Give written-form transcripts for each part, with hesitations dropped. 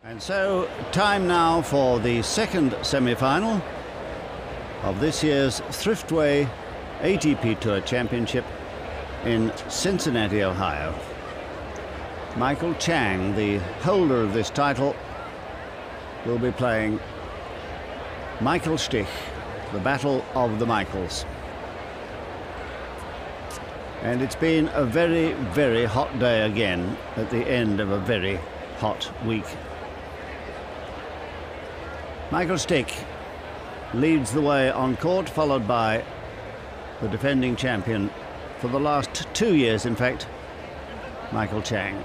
And so, time now for the second semi-final of this year's Thriftway ATP Tour Championship in Cincinnati, Ohio. Michael Chang, the holder of this title, will be playing Michael Stich, the Battle of the Michaels. And it's been a very, very hot day again at the end of a very hot week. Michael Stich leads the way on court, followed by the defending champion for the last 2 years, in fact, Michael Chang.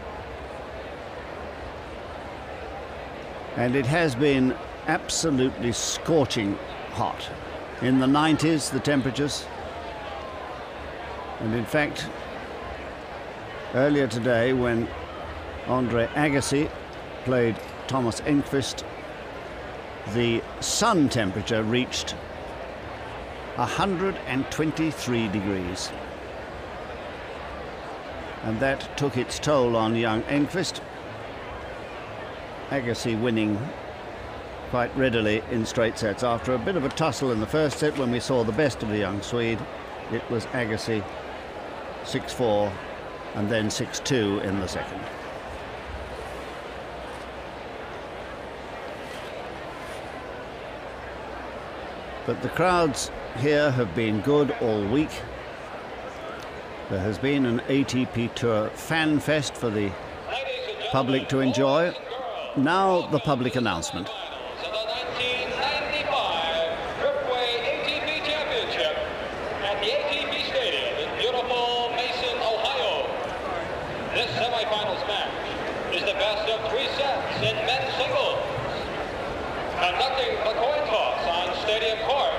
And it has been absolutely scorching hot. In the 90s, the temperatures. And in fact, earlier today, when Andre Agassi played Thomas Enqvist, the sun temperature reached 123 degrees. And that took its toll on young Enqvist. Agassi winning quite readily in straight sets. After a bit of a tussle in the first set, when we saw the best of the young Swede, it was Agassi 6-4 and then 6-2 in the second. But the crowds here have been good all week. There has been an ATP Tour fan fest for the public to enjoy. Now the public announcement. So the 1995 Thriftway ATP Championship at the ATP Stadium in beautiful Mason, Ohio. This semifinals match is the best of 3 sets in men's singles. Conducting the coin toss on Stadium Court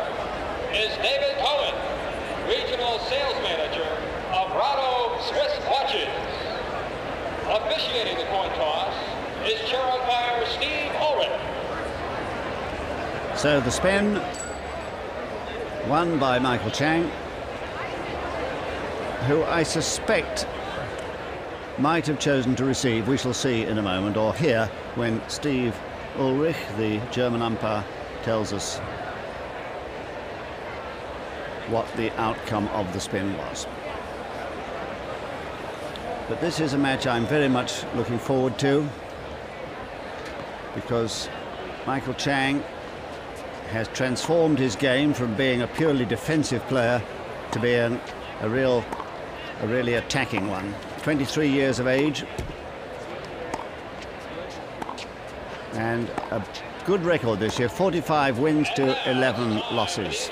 is David Cohen, Regional Sales Manager of Rado Swiss Watches. Officiating the coin toss is chair umpire Steve Ulrich. So the spin won by Michael Chang, who I suspect might have chosen to receive. We shall see in a moment, or hear when Steve Ulrich, the German umpire, tells us what the outcome of the spin was. But this is a match I'm very much looking forward to, because Michael Chang has transformed his game from being a purely defensive player to being a really attacking one. 23 years of age and a good record this year, 45 wins to 11 losses.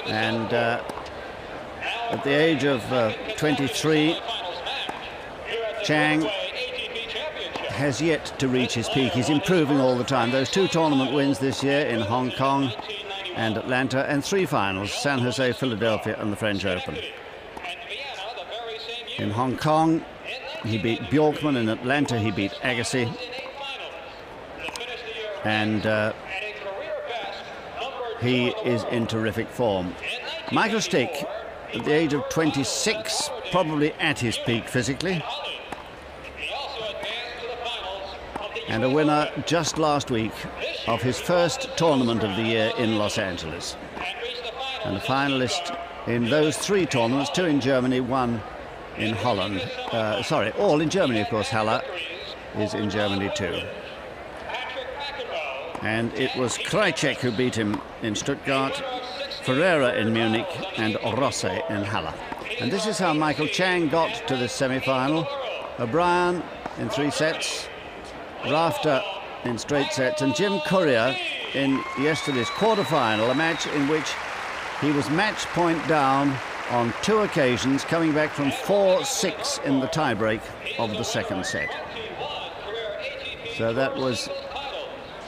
And at the age of 23, Chang has yet to reach his peak. He's improving all the time. Those 2 tournament wins this year in Hong Kong and Atlanta, and 3 finals, San Jose, Philadelphia and the French Open. In Hong Kong, he beat Bjorkman. In Atlanta, he beat Agassi. And he is in terrific form. Michael Stich, at the age of 26, probably at his peak physically, and a winner just last week of his first tournament of the year in Los Angeles, and a finalist in those 3 tournaments, 2 in Germany, 1 in Holland. All in Germany, of course. Halle is in Germany too. And it was Krajicek who beat him in Stuttgart, Ferreira in Munich and Rossi in Halle. And this is how Michael Chang got to this semi-final. O'Brien in 3 sets, Rafter in straight sets, and Jim Courier in yesterday's quarter-final, a match in which he was match point down on 2 occasions, coming back from 4-6 in the tiebreak of the second set. So that was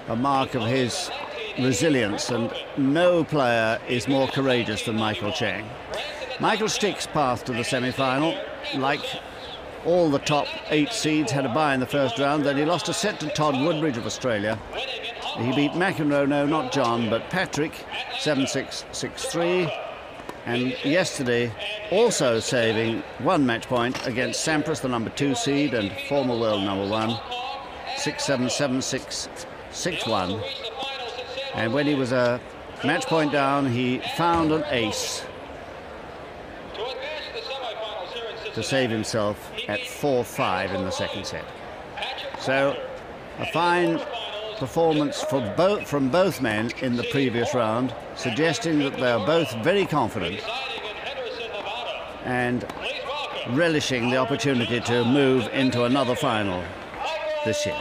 a mark of his resilience, and no player is more courageous than Michael Chang. Michael Stich's path to the semi-final, like all the top 8 seeds, had a bye in the first round. Then he lost a set to Todd Woodbridge of Australia. He beat McEnroe, no, not John, but Patrick, 7-6, 6-3. And yesterday also saving one match point against Sampras, the number 2 seed and former world number 1, 6-7, 7-6, 6-1. And when he was a match point down, he found an ace to save himself at 4-5 in the second set. So a fine performance from both men in the previous round, suggesting that they are both very confident and relishing the opportunity to move into another final this year.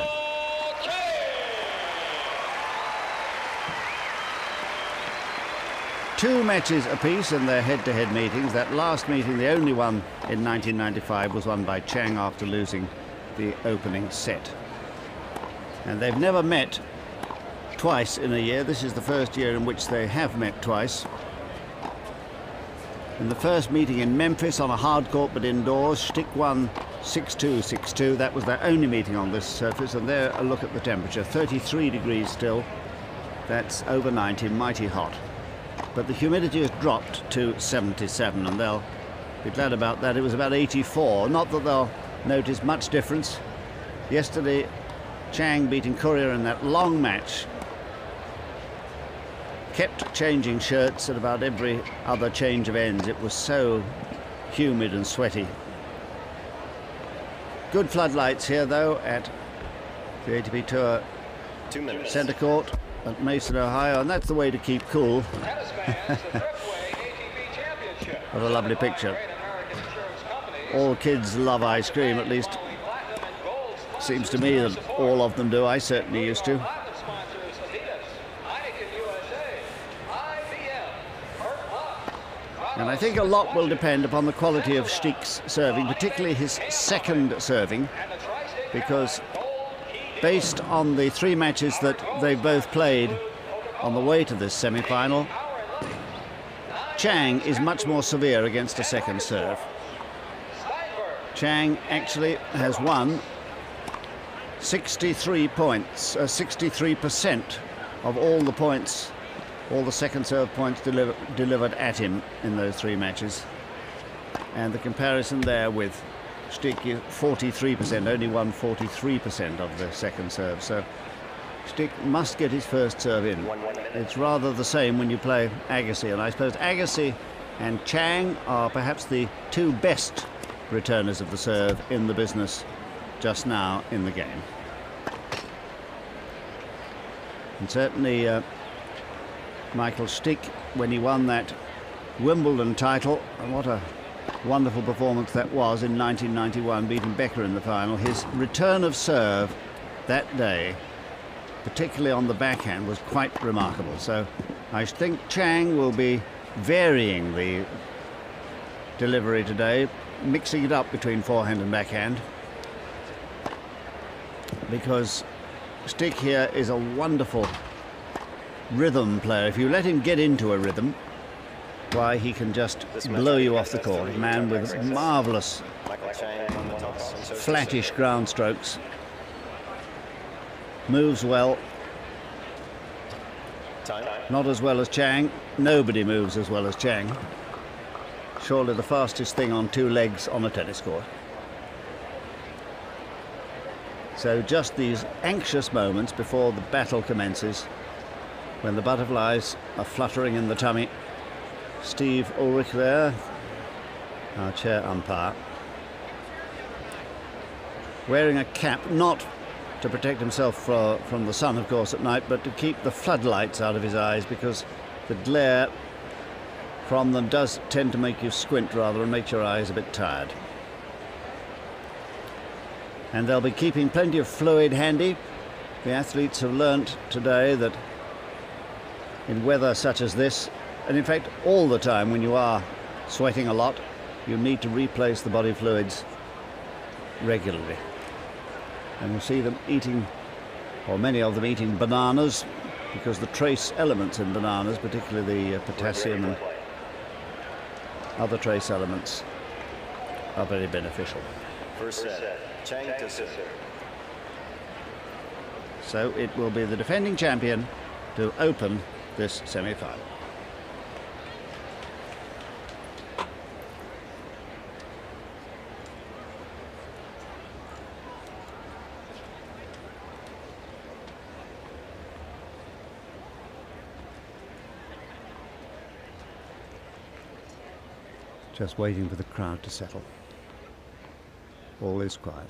Two matches apiece in their head-to-head meetings. That last meeting, the only one in 1995, was won by Chang after losing the opening set. And they've never met twice in a year. This is the first year in which they have met twice. In the first meeting in Memphis on a hard court but indoors, Stich won 6-2, 6-2. That was their only meeting on this surface. And there, a look at the temperature, 33 degrees still. That's over 90, mighty hot. But the humidity has dropped to 77, and they'll be glad about that. It was about 84. Not that they'll notice much difference. Yesterday, Chang beating Courier in that long match kept changing shirts at about every other change of ends. It was so humid and sweaty. Good floodlights here, though, at the ATP Tour Centre Court at Mason, Ohio, and that's the way to keep cool. What a lovely picture. All kids love ice cream, at least seems to me that all of them do. I certainly used to. And I think a lot will depend upon the quality of Stich's serving, particularly his second serving, because based on the 3 matches that they've both played on the way to this semi-final, Chang is much more severe against a second serve. Chang actually has won 63 points, 63% of all the points, all the second serve points delivered at him in those 3 matches. And the comparison there with Stich, 43%, only won 43% of the second serve. So Stich must get his first serve in. It's rather the same when you play Agassi, and I suppose Agassi and Chang are perhaps the 2 best returners of the serve in the business just now in the game. And certainly Michael Stich, when he won that Wimbledon title, and what a wonderful performance that was in 1991, beating Becker in the final, his return of serve that day, particularly on the backhand, was quite remarkable. So I think Chang will be varying the delivery today, mixing it up between forehand and backhand, because Stich here is a wonderful rhythm player. If you let him get into a rhythm, why, he can just blow you off the court. A man with marvellous flattish ground strokes, moves well. Not as well as Chang. Nobody moves as well as Chang. Surely the fastest thing on 2 legs on a tennis court. So just these anxious moments before the battle commences, when the butterflies are fluttering in the tummy. Steve Ulrich there, our chair umpire, wearing a cap, not to protect himself from the sun, of course, at night, but to keep the floodlights out of his eyes, because the glare from them does tend to make you squint rather and make your eyes a bit tired. And they'll be keeping plenty of fluid handy. The athletes have learnt today that in weather such as this, and in fact all the time when you are sweating a lot, you need to replace the body fluids regularly. And you'll see them eating, or many of them eating, bananas, because the trace elements in bananas, particularly the potassium and other trace elements, are very beneficial. First set, Chang to serve. So it will be the defending champion to open this semi-final. Just waiting for the crowd to settle. All is quiet.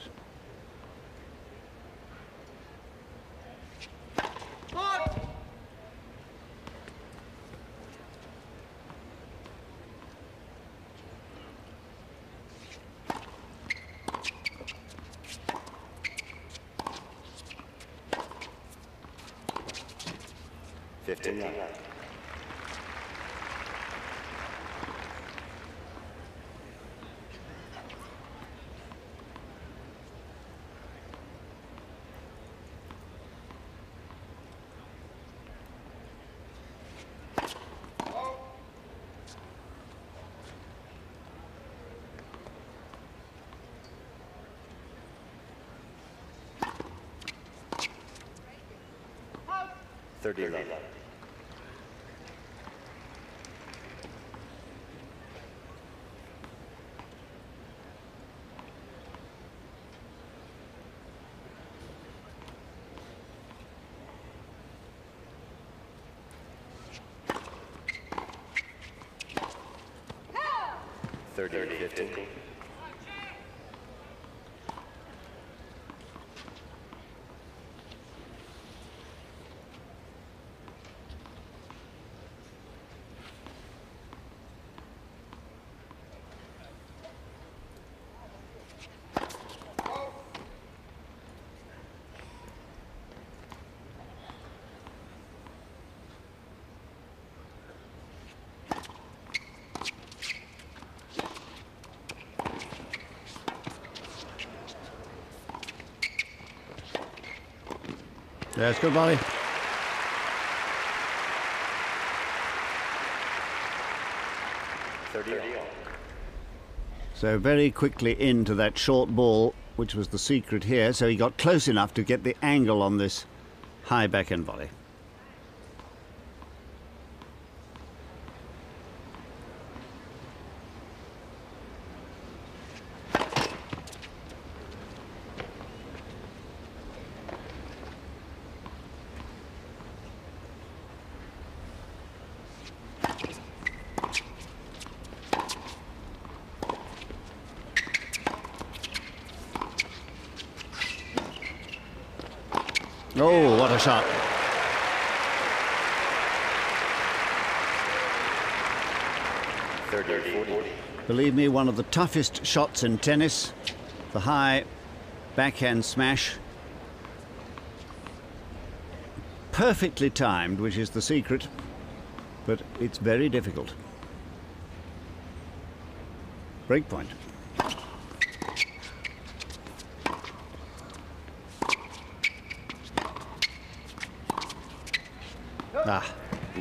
Yes, good volley. So very quickly into that short ball, which was the secret here. So he got close enough to get the angle on this high backhand volley. Oh, what a shot. Believe me, one of the toughest shots in tennis. The high backhand smash. Perfectly timed, which is the secret, but it's very difficult. Break point.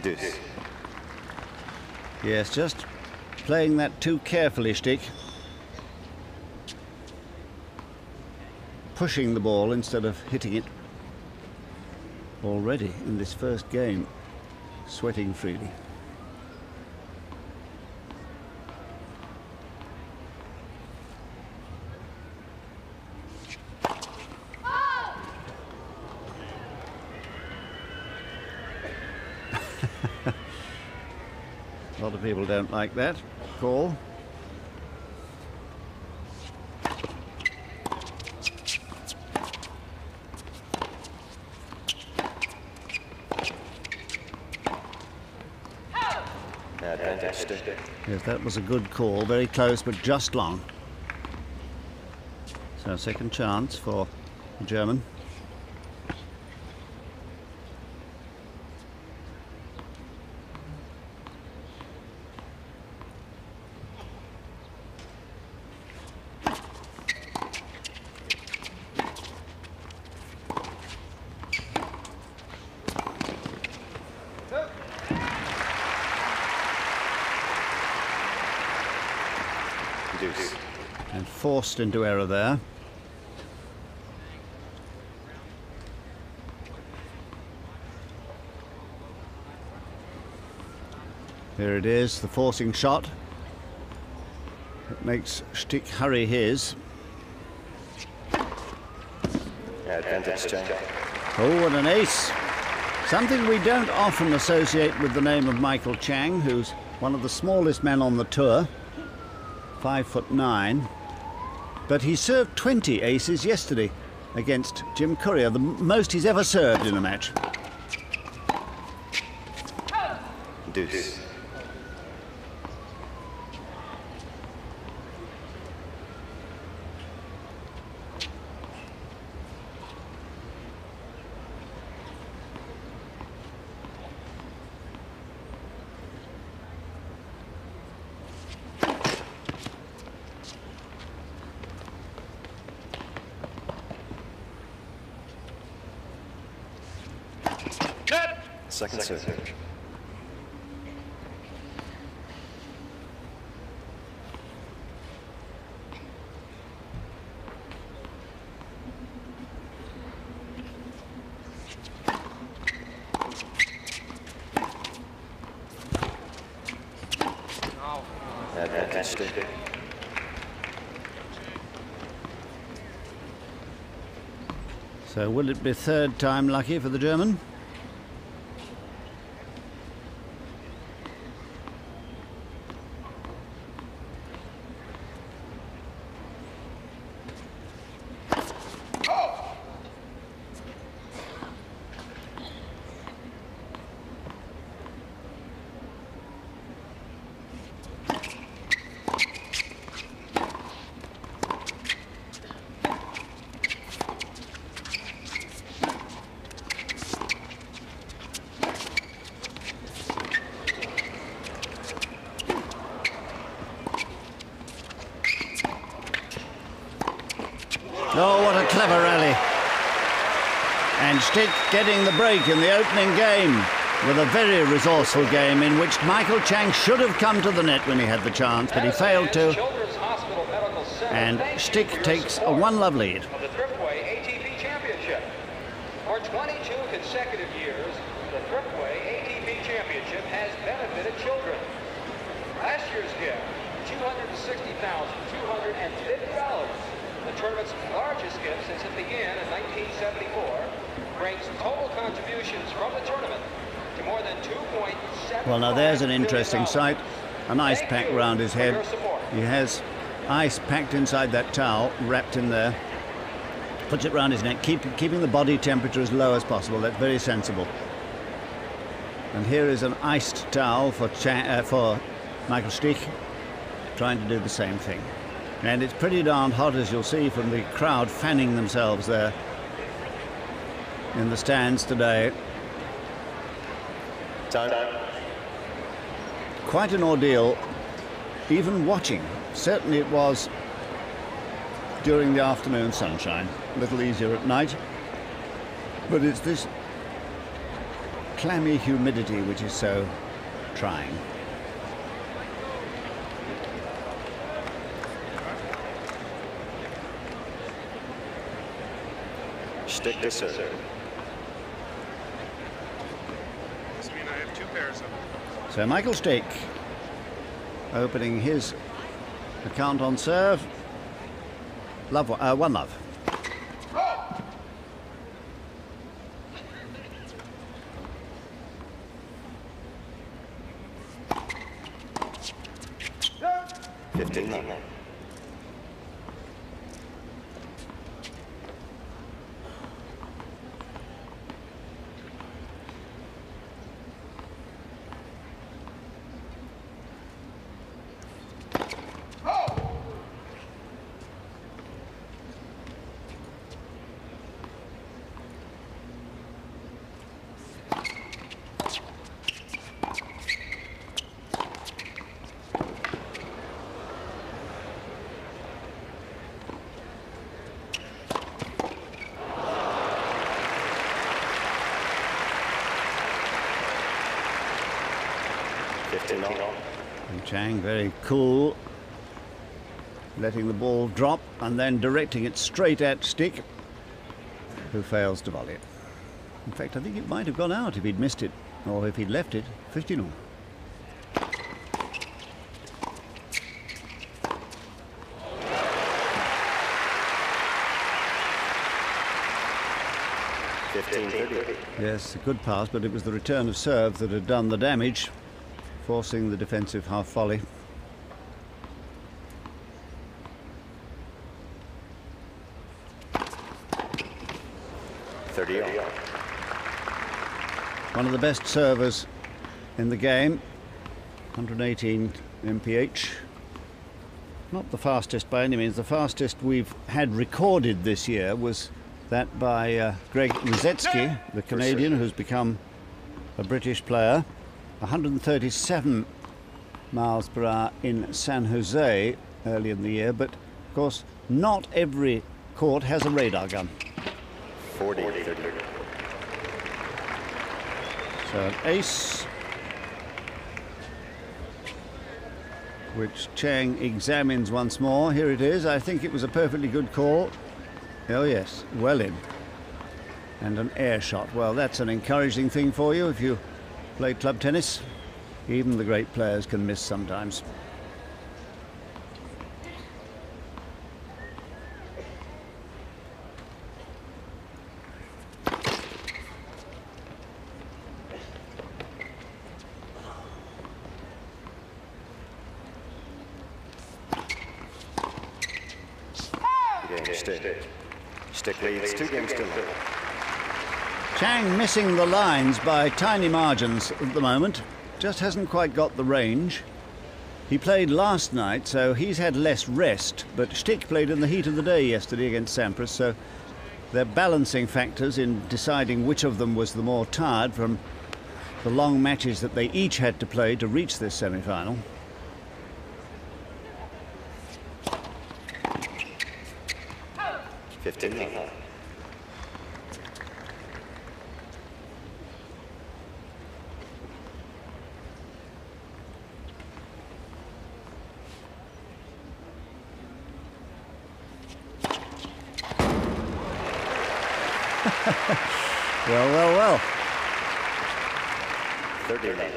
Deuce. Yes, just playing that too carefully, Stich. Pushing the ball instead of hitting it. Already in this first game, sweating freely. A lot of people don't like that call. Yes, that was a good call, very close but just long. So second chance for the German. And forced into error there. Here it is, the forcing shot. It makes Stich hurry his. Advantage Chang. Oh, and an ace. Something we don't often associate with the name of Michael Chang, who's one of the smallest men on the tour. 5'9", but he served 20 aces yesterday against Jim Courier, the most he's ever served in a match. Deuce. Second serve. Advantage Stich. So will it be third time lucky for the German? Oh, what a clever rally. And Stich getting the break in the opening game with a very resourceful game in which Michael Chang should have come to the net when he had the chance, but he failed to. And Stich takes a 1-love lead. Of the Thriftway ATP Championship. For 22 consecutive years, the Thriftway ATP Championship has benefited children. Last year's gift, $260,250. The tournament's largest gift since it began in 1974, brings total contributions from the tournament to more than $2.7. Well, now there's an interesting sight. An ice pack round his head. He has ice packed inside that towel, wrapped in there. Puts it round his neck, keeping the body temperature as low as possible. That's very sensible. And here is an iced towel for Michael Stich, trying to do the same thing. And it's pretty darn hot, as you'll see from the crowd fanning themselves there in the stands today. Time. Quite an ordeal, even watching. Certainly it was during the afternoon sunshine, a little easier at night. But it's this clammy humidity which is so trying. Stich to serve. Must mean I have 2 pairs of them. So Michael Stich opening his account on serve. 1-love. $15. And Chang very cool, letting the ball drop and then directing it straight at Stich, who fails to volley it. In fact, I think it might have gone out if he'd missed it, or if he'd left it. 15-all. Yes, a good pass, but it was the return of serve that had done the damage, forcing the defensive half volley. 30 all. One of the best servers in the game, 118 mph. Not the fastest by any means. The fastest we've had recorded this year was that by Greg Rosetsky, the Canadian, who's become a British player. 137 miles per hour in San Jose early in the year, but of course not every court has a radar gun. 40, 30. So an ace, which Chang examines once more. Here it is. I think it was a perfectly good call. Oh yes, well in. And an air shot. Well, that's an encouraging thing for you if you play club tennis. Even the great players can miss sometimes. Stich leads 2 games to 1. Chang missing the lines by tiny margins at the moment. Just hasn't quite got the range. He played last night, so he's had less rest, but Stich played in the heat of the day yesterday against Sampras, so they're balancing factors in deciding which of them was the more tired from the long matches that they each had to play to reach this semi-final. Well. 39.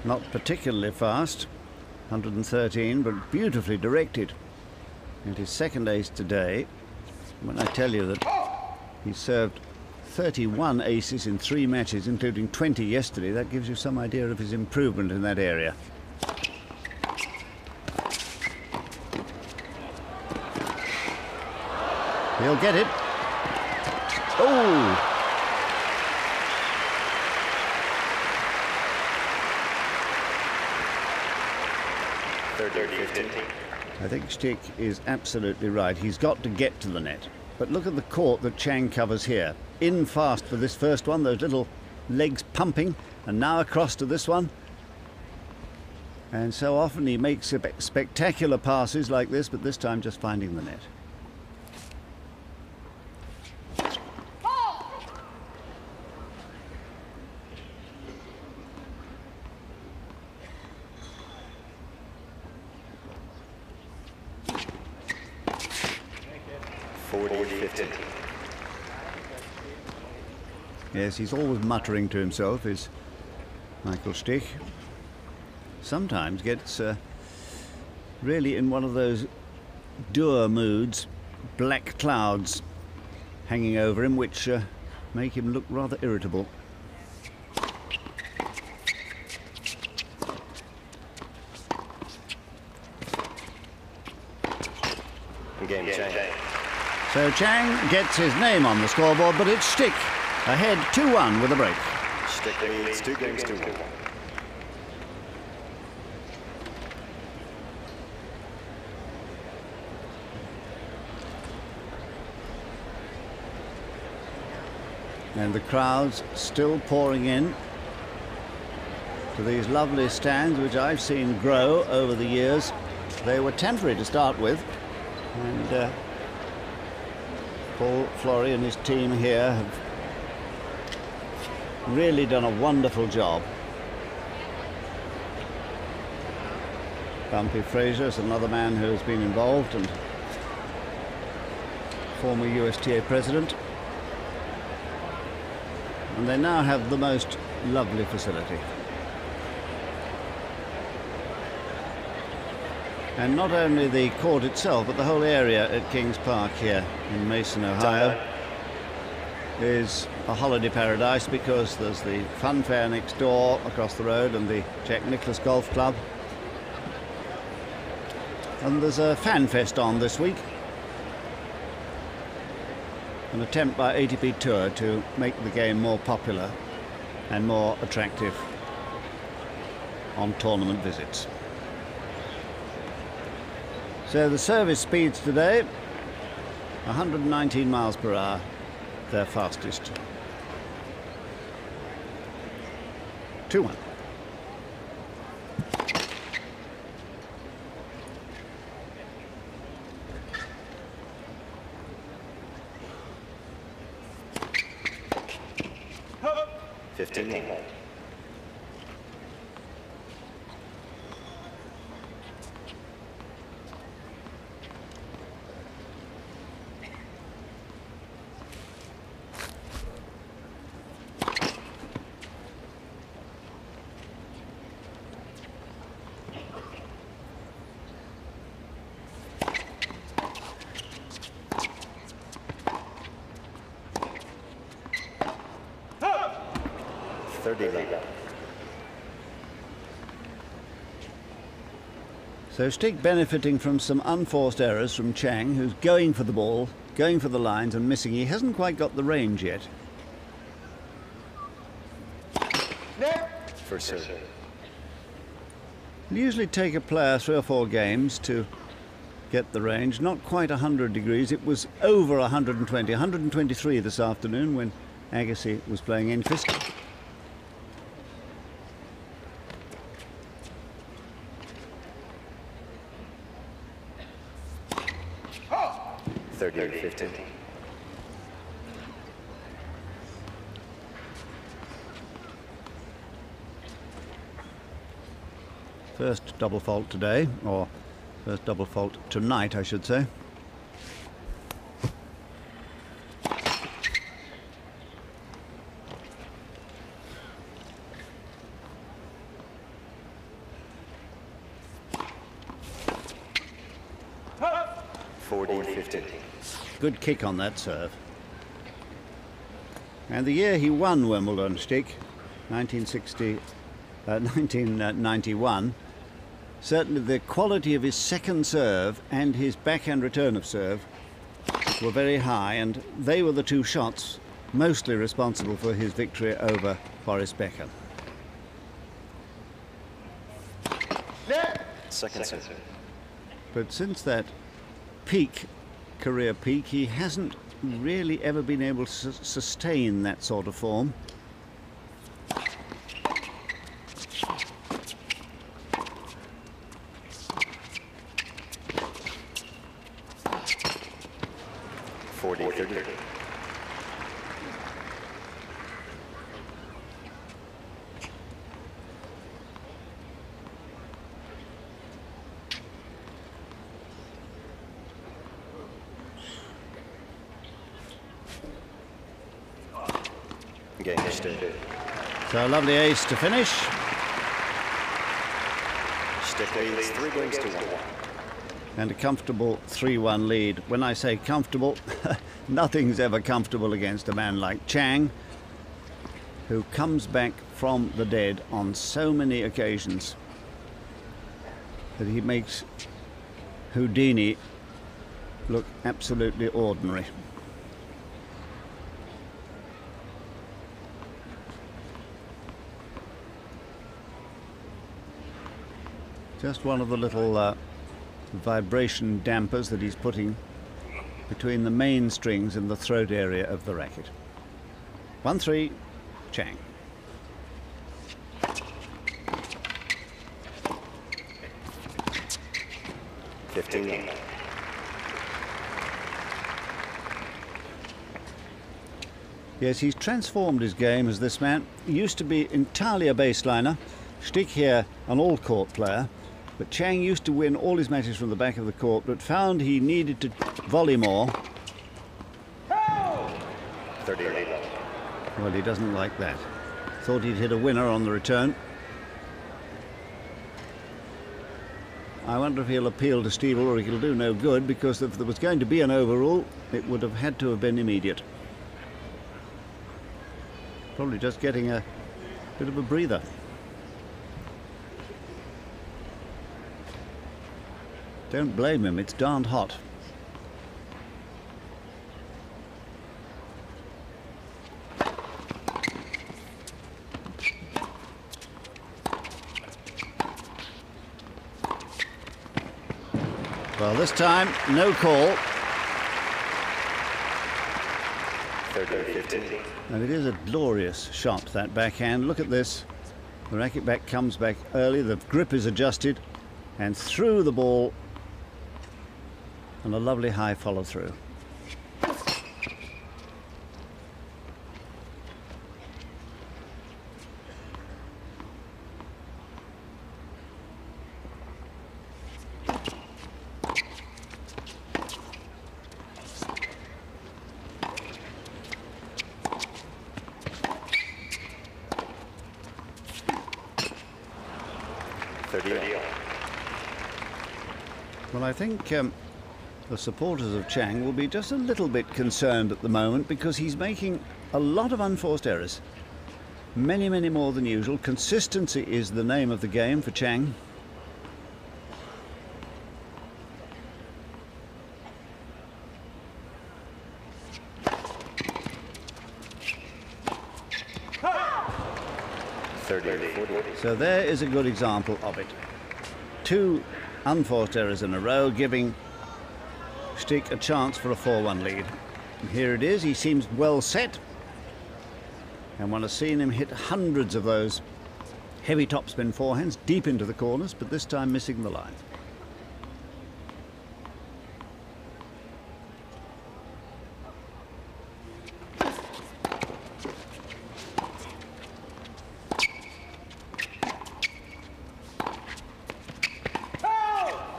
Not particularly fast, 113, but beautifully directed. And his second ace today. When I tell you that he served 31 aces in 3 matches, including 20 yesterday, that gives you some idea of his improvement in that area. He'll get it. Oh! I think Stich is absolutely right. He's got to get to the net. But look at the court that Chang covers here. In fast for this first one, those little legs pumping, and now across to this one. And so often he makes spectacular passes like this, but this time just finding the net. Yes, he's always muttering to himself, is Michael Stich. Sometimes gets really in one of those dour moods, black clouds hanging over him, which make him look rather irritable. Game, Chang. So Chang gets his name on the scoreboard, but it's Stich ahead 2-1 with a break. Stich leads 2 games to 1. And the crowds still pouring in to these lovely stands, which I've seen grow over the years. They were temporary to start with, and Paul Flory and his team here have really done a wonderful job. Bumpy Fraser is another man who has been involved, and former USTA president. And they now have the most lovely facility. And not only the court itself, but the whole area at Kings Park here in Mason, Ohio, is a holiday paradise, because there's the fun fair next door across the road and the Jack Nicklaus Golf Club. And there's a fan fest on this week. an attempt by ATP Tour to make the game more popular and more attractive on tournament visits. So the service speeds today, 119 miles per hour, their fastest. 2-1. So Stich benefiting from some unforced errors from Chang, who's going for the ball, going for the lines and missing. He hasn't quite got the range yet. First serve. It'll usually take a player 3 or 4 games to get the range. Not quite 100 degrees. It was over 120, 123 this afternoon when Agassi was playing in fist. First double fault today, or first double fault tonight, I should say. Good kick on that serve. And the year he won Wimbledon, Stich, 1991, certainly the quality of his second serve and his backhand return of serve were very high, and they were the 2 shots mostly responsible for his victory over Boris Becker. Second serve. But since that peak, career peak, he hasn't really ever been able to sustain that sort of form. So a lovely ace to finish. Stich leads 3 games to 1. And a comfortable 3-1 lead. When I say comfortable, nothing's ever comfortable against a man like Chang, who comes back from the dead on so many occasions that he makes Houdini look absolutely ordinary. Just one of the little vibration dampers that he's putting between the main strings and the throat area of the racket. 1-3, Chang. Yes, he's transformed his game as this man. He used to be entirely a baseliner. Stich here, an all-court player. But Chang used to win all his matches from the back of the court, but found he needed to volley more. 38. Well, he doesn't like that. Thought he'd hit a winner on the return. I wonder if he'll appeal to Stiebel, or he'll do no good, because if there was going to be an overrule, it would have had to have been immediate. Probably just getting a bit of a breather. Don't blame him, it's darned hot. Well, this time, no call. 30-15. And it is a glorious shot, that backhand. Look at this. The racket back comes back early, the grip is adjusted, and through the ball, and a lovely high follow-through. Well, I think the supporters of Chang will be just a little bit concerned at the moment because he's making a lot of unforced errors. Many, many more than usual. Consistency is the name of the game for Chang. So there is a good example of it. 2 unforced errors in a row, giving Stich a chance for a 4-1 lead. And here it is, he seems well set. And one has seen him hit hundreds of those heavy topspin forehands deep into the corners, but this time missing the line.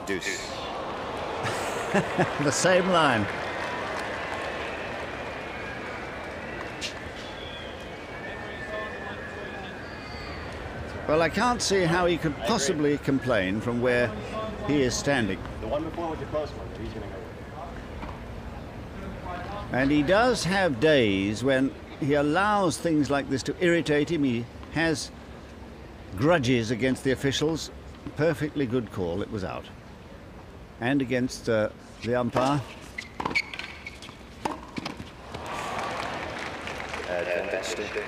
Deuce. The same line. Well, I can't see how he could possibly complain from where he is standing. The one before was a close one. He's going to go. And he does have days when he allows things like this to irritate him. He has grudges against the officials. Perfectly good call, it was out. And against the umpire. Advantage.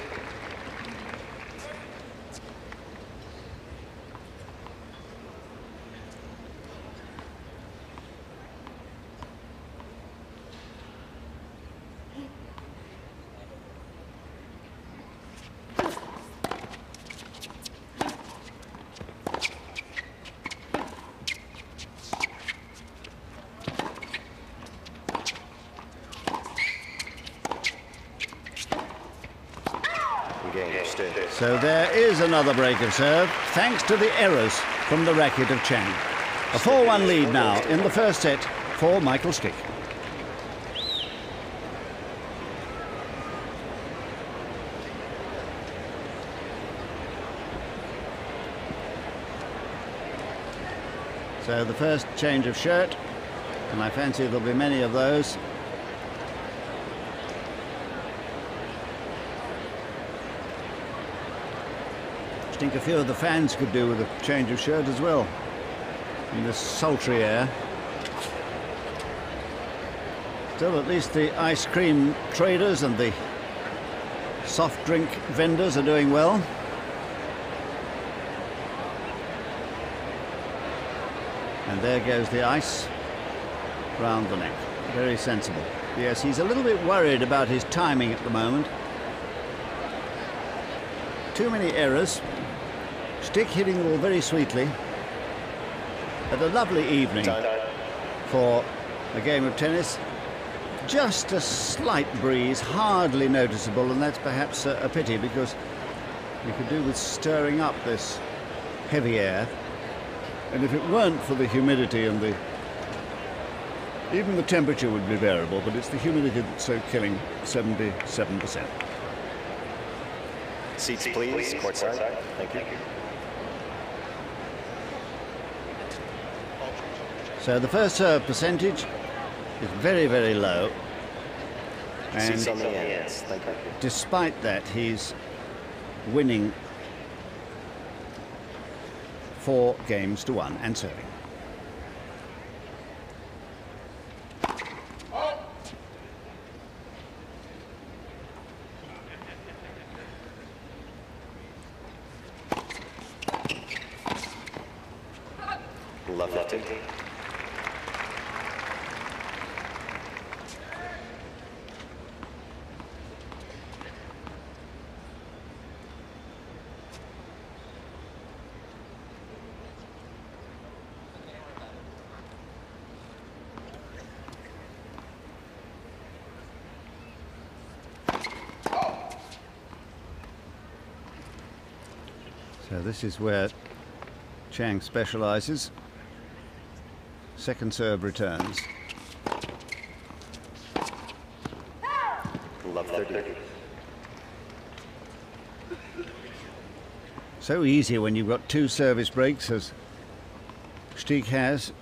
So there is another break of serve, thanks to the errors from the racket of Chang. A 4-1 lead now in the first set for Michael Stich. So the first change of shirt, and I fancy there'll be many of those. I think a few of the fans could do with a change of shirt as well in this sultry air. Still, at least the ice cream traders and the soft drink vendors are doing well. And there goes the ice round the neck. Very sensible. Yes, he's a little bit worried about his timing at the moment. Too many errors. Stich hitting the ball very sweetly. But a lovely evening for a game of tennis. Just a slight breeze, hardly noticeable, and that's perhaps a pity because you could do with stirring up this heavy air. And if it weren't for the humidity and even the temperature would be bearable, but it's the humidity that's so killing. 77%. Seats, please. Courtside. Thank you. So the first serve percentage is very, very low. And Seats on the ends. Thank you. despite that, he's winning 4 games to 1 and serving. Love 15. So this is where Chang specialises. Second serve returns. Love 30. So easy when you've got two service breaks, as Stich has,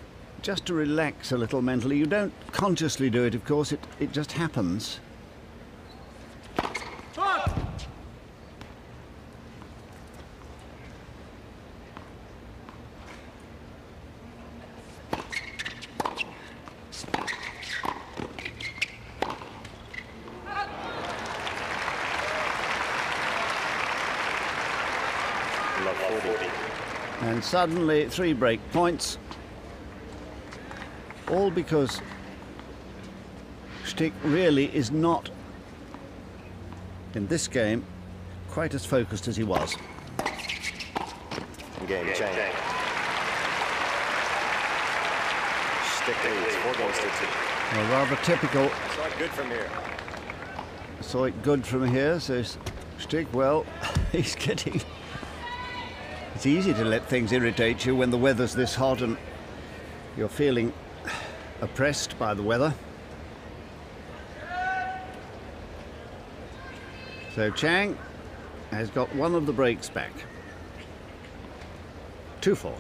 just to relax a little mentally. You don't consciously do it, of course, it just happens. Love 40. And suddenly 3 break points, all because Stich really is not, in this game, quite as focused as he was. Game, Chang. Stich leads 4 games to 2. Well, rather typical. Saw it good from here. Saw it good from here, says Stich. Well, he's getting... It's easy to let things irritate you when the weather's this hot and you're feeling oppressed by the weather. So Chang has got one of the breaks back. 2-4.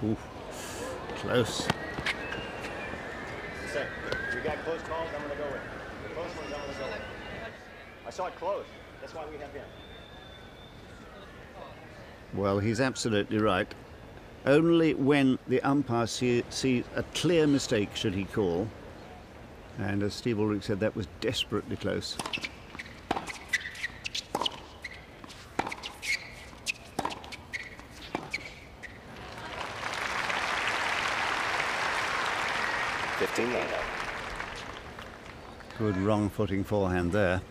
Ooh, close. We got close calls, I'm going to go with. The close ones, I'm going to go with. I saw it close. That's why we have him. Well, he's absolutely right. Only when the umpire sees a clear mistake should he call. And as Steve Ulrich said, that was desperately close. Good wrong footing forehand there.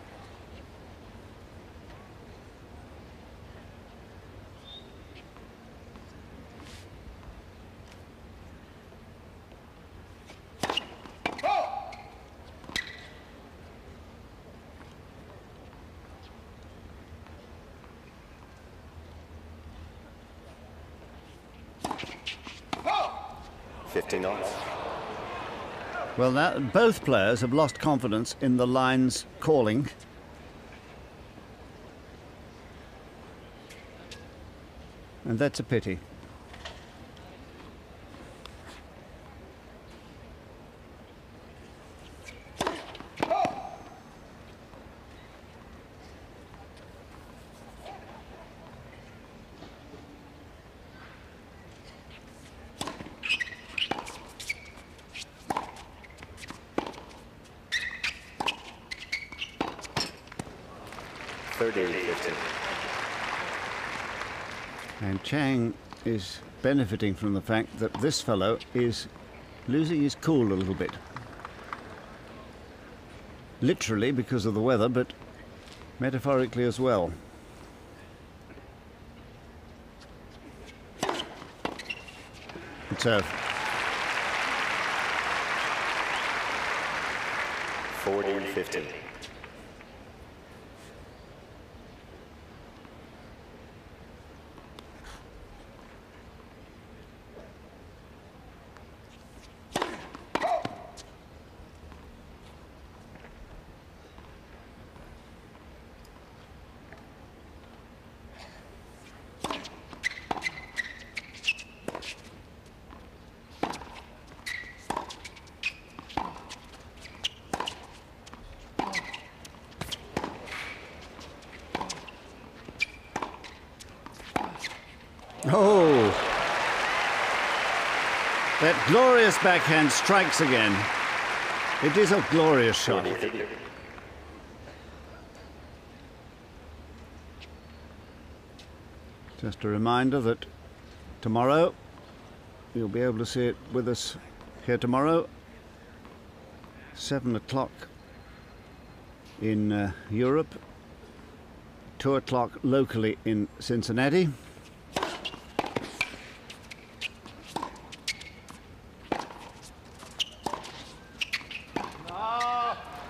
Well, now both players have lost confidence in the line's calling. And that's a pity. And Chang is benefiting from the fact that this fellow is losing his cool a little bit. Literally because of the weather, but metaphorically as well. It's over. 40-15. Oh! That glorious backhand strikes again. It is a glorious shot. Just a reminder that tomorrow, you'll be able to see it with us here tomorrow, 7 o'clock in Europe, 2 o'clock locally in Cincinnati.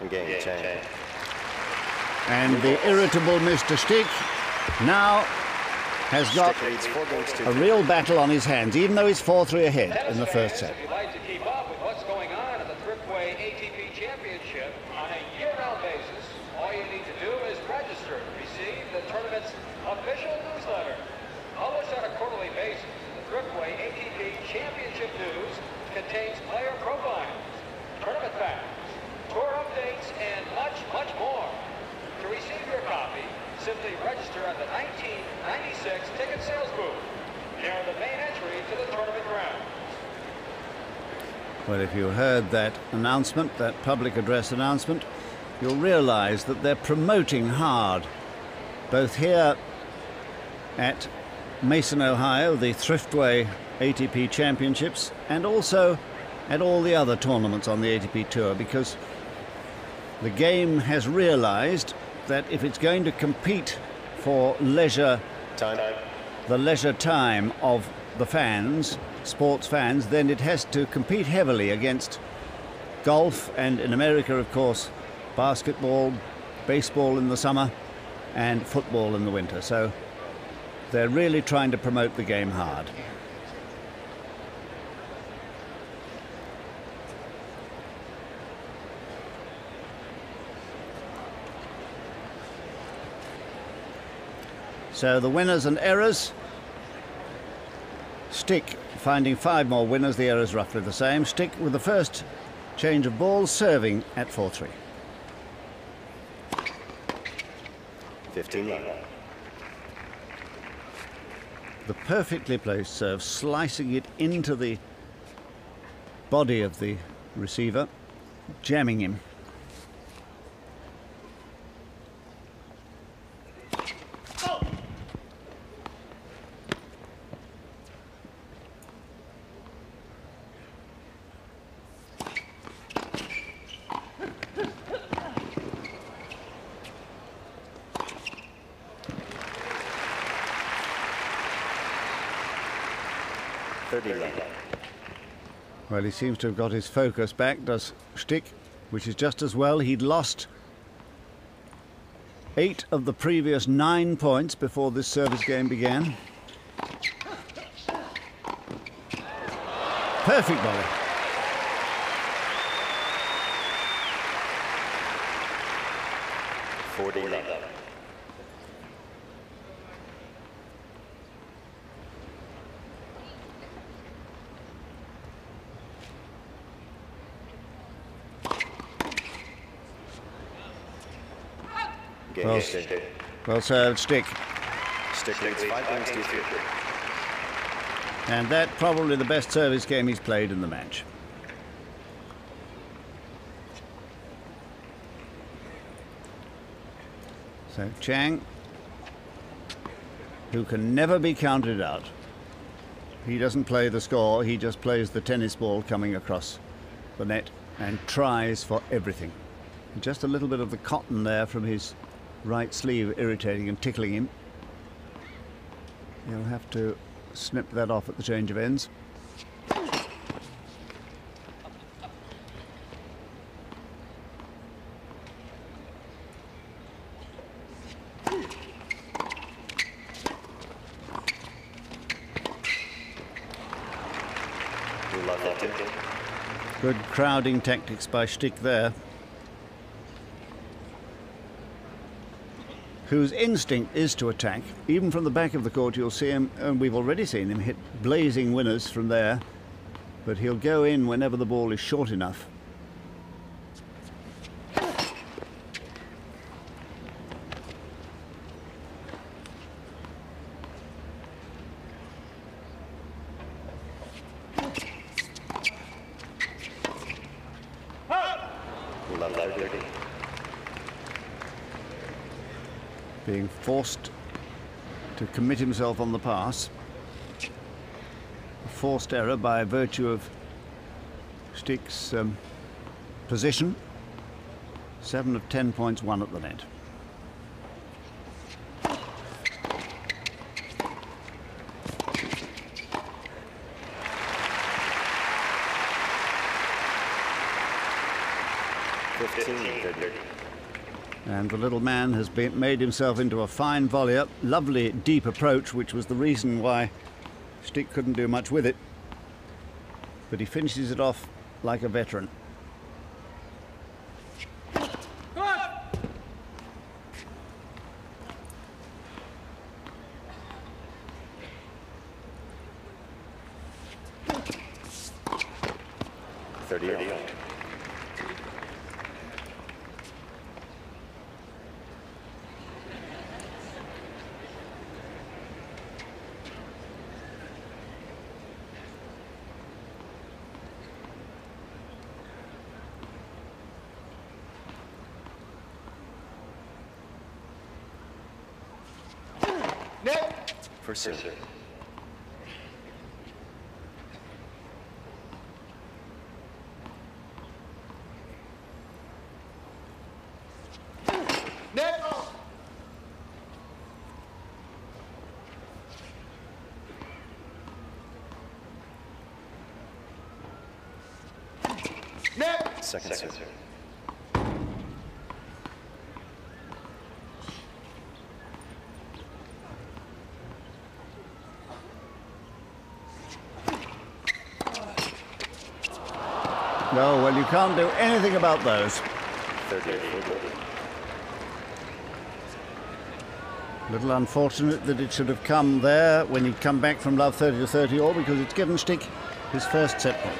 Game, Chang. And the irritable Mr. Stich now has got a real battle on his hands, even though he's 4-3 ahead in the first set. If you'd like to keep up with what's going on at the Thriftway ATP Championship on a year-round basis, all you need to do is register to receive the tournament's official newsletter. Published on a quarterly basis, the Thriftway ATP Championship News contains player profiles, tournament facts, tour updates, and much, much more. To receive your copy, simply register at the 1996 ticket sales booth near the main entry to the tournament ground. Well, if you heard that announcement, that public address announcement, you'll realize that they're promoting hard, both here at Mason, Ohio, the Thriftway ATP Championships, and also at all the other tournaments on the ATP Tour, because the game has realized that if it's going to compete for leisure Time. the leisure time of the fans, sports fans, then it has to compete heavily against golf, and in America, of course, basketball, baseball in the summer, and football in the winter. So they're really trying to promote the game hard. So the winners and errors. Stich finding 5 more winners, the errors roughly the same. Stich with the first change of balls, serving at 4-3. 15 love. The perfectly placed serve, slicing it into the body of the receiver, jamming him. Well, he seems to have got his focus back, does Stich, which is just as well. He'd lost 8 of the previous 9 points before this service game began. Perfect volley. Well served, Stich. Stich leads 5 games to 3. And that probably the best service game he's played in the match. So Chang, who can never be counted out. He doesn't play the score, he just plays the tennis ball coming across the net and tries for everything. Just a little bit of the cotton there from his right sleeve irritating and tickling him. He'll have to snip that off at the change of ends. Good crowding tactics by Stich there, whose instinct is to attack. Even from the back of the court you'll see him, and we've already seen him hit blazing winners from there, but he'll go in whenever the ball is short enough. Being forced to commit himself on the pass. A forced error by virtue of Stich's position. 7 of 10 points won at the net. 15-30. And the little man has made himself into a fine volleyer. Lovely deep approach, which was the reason why Stich couldn't do much with it. But he finishes it off like a veteran. For serve. Second serve. Oh, well, you can't do anything about those. 30. Little unfortunate that it should have come there when he'd come back from love 30-30 all, because it's given Stich his first set point.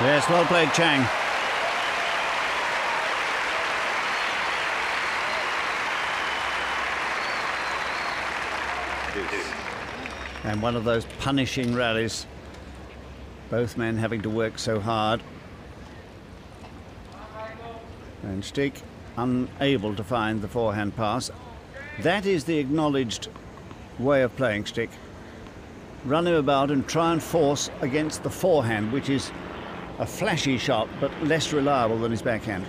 Yes, well played, Chang. And one of those punishing rallies, both men having to work so hard. And Stich unable to find the forehand pass. That is the acknowledged way of playing, Stich. Run him about and try and force against the forehand, which is a flashy shot, but less reliable than his backhand.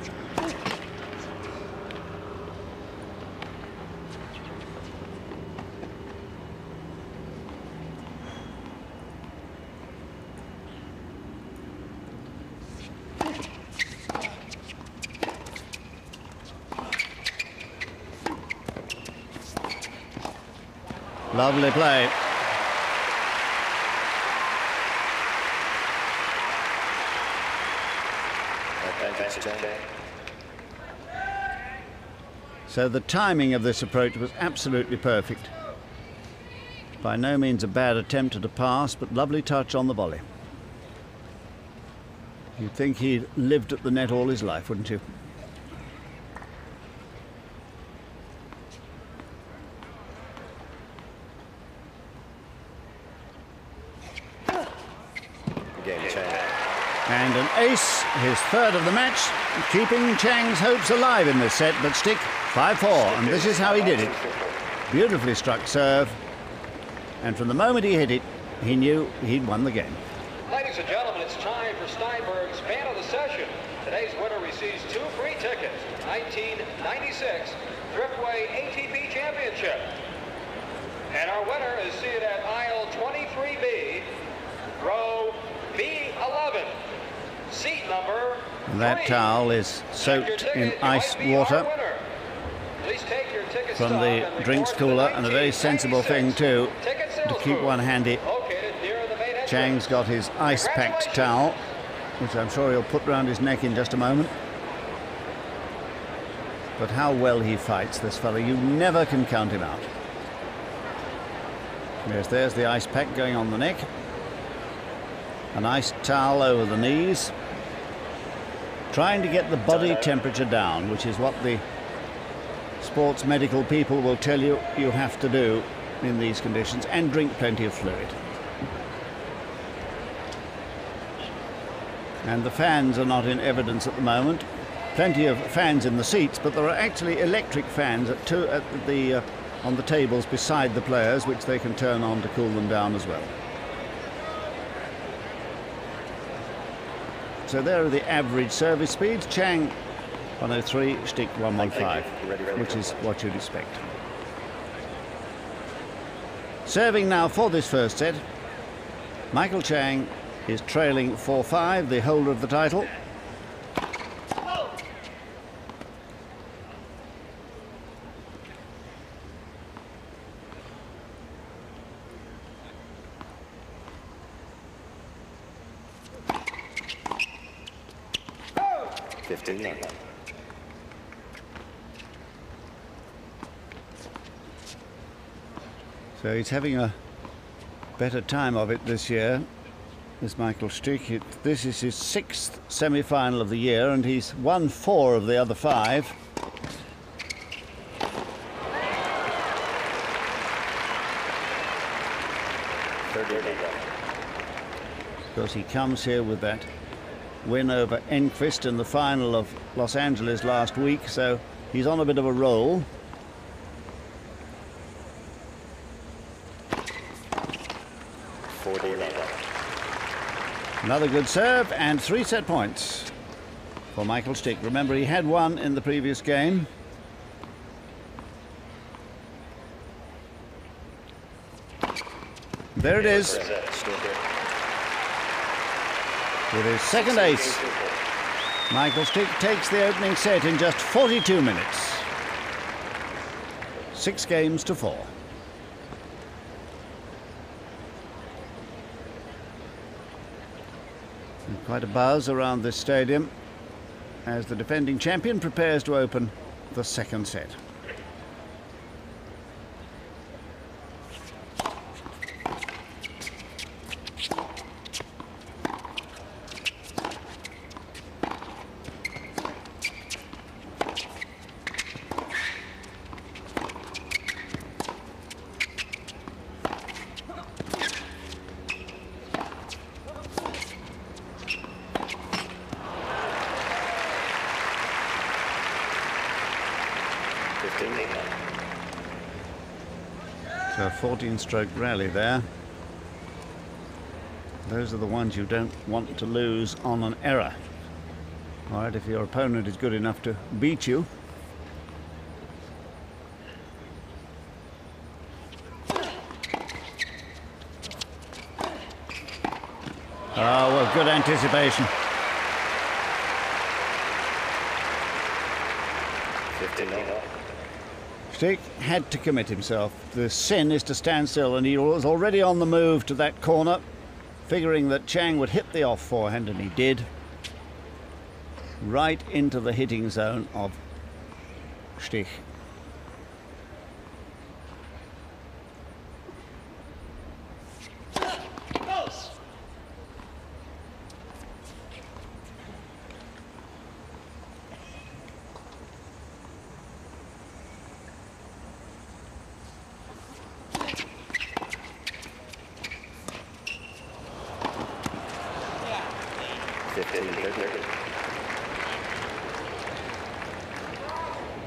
Lovely play. So the timing of this approach was absolutely perfect. By no means a bad attempt at a pass, but lovely touch on the volley. You'd think he'd lived at the net all his life, wouldn't you? And an ace, his third of the match, keeping Chang's hopes alive in this set, but Stich 5-4, and this is how he did it. Beautifully struck serve, and from the moment he hit it, he knew he'd won the game. Ladies and gentlemen, it's time for Steinberg's fan of the session. Today's winner receives 2 free tickets to the 1996 Thriftway ATP Championship. And our winner is seated at aisle 23B, row B11. Seat number 3. And that towel is soaked in ice water from the drinks cooler, and a very sensible thing too to keep one handy. Chang's got his ice-packed towel, which I'm sure he'll put round his neck in just a moment. But how well he fights, this fellow. You never can count him out. Yes, there's the ice pack going on the neck. An ice towel over the knees. trying to get the body temperature down, which is what the sports medical people will tell you you have to do in these conditions, and drink plenty of fluid. And the fans are not in evidence at the moment. Plenty of fans in the seats, but there are actually electric fans on the tables beside the players, which they can turn on to cool them down as well. So there are the average service speeds. Chang 103, Stich 115, which is what you'd expect. Serving now for this first set, Michael Chang is trailing 4-5, the holder of the title. So he's having a better time of it this year, this Michael Stich. This is his 6th semi-final of the year, and he's won 4 of the other 5. Because he comes here with that win over Enquist in the final of Los Angeles last week, so he's on a bit of a roll. Another good serve, and 3 set points for Michael Stich. Remember, he had 1 in the previous game. There it is. With his second ace, Michael Stich takes the opening set in just 42 minutes. 6 games to 4. And quite a buzz around this stadium as the defending champion prepares to open the second set. So a 14-stroke rally there. Those are the ones you don't want to lose on an error. All right, if your opponent is good enough to beat you. Oh, well, good anticipation. 15-0. Stich had to commit himself. The sin is to stand still, and he was already on the move to that corner, figuring that Chang would hit the off forehand, and he did. Right into the hitting zone of Stich.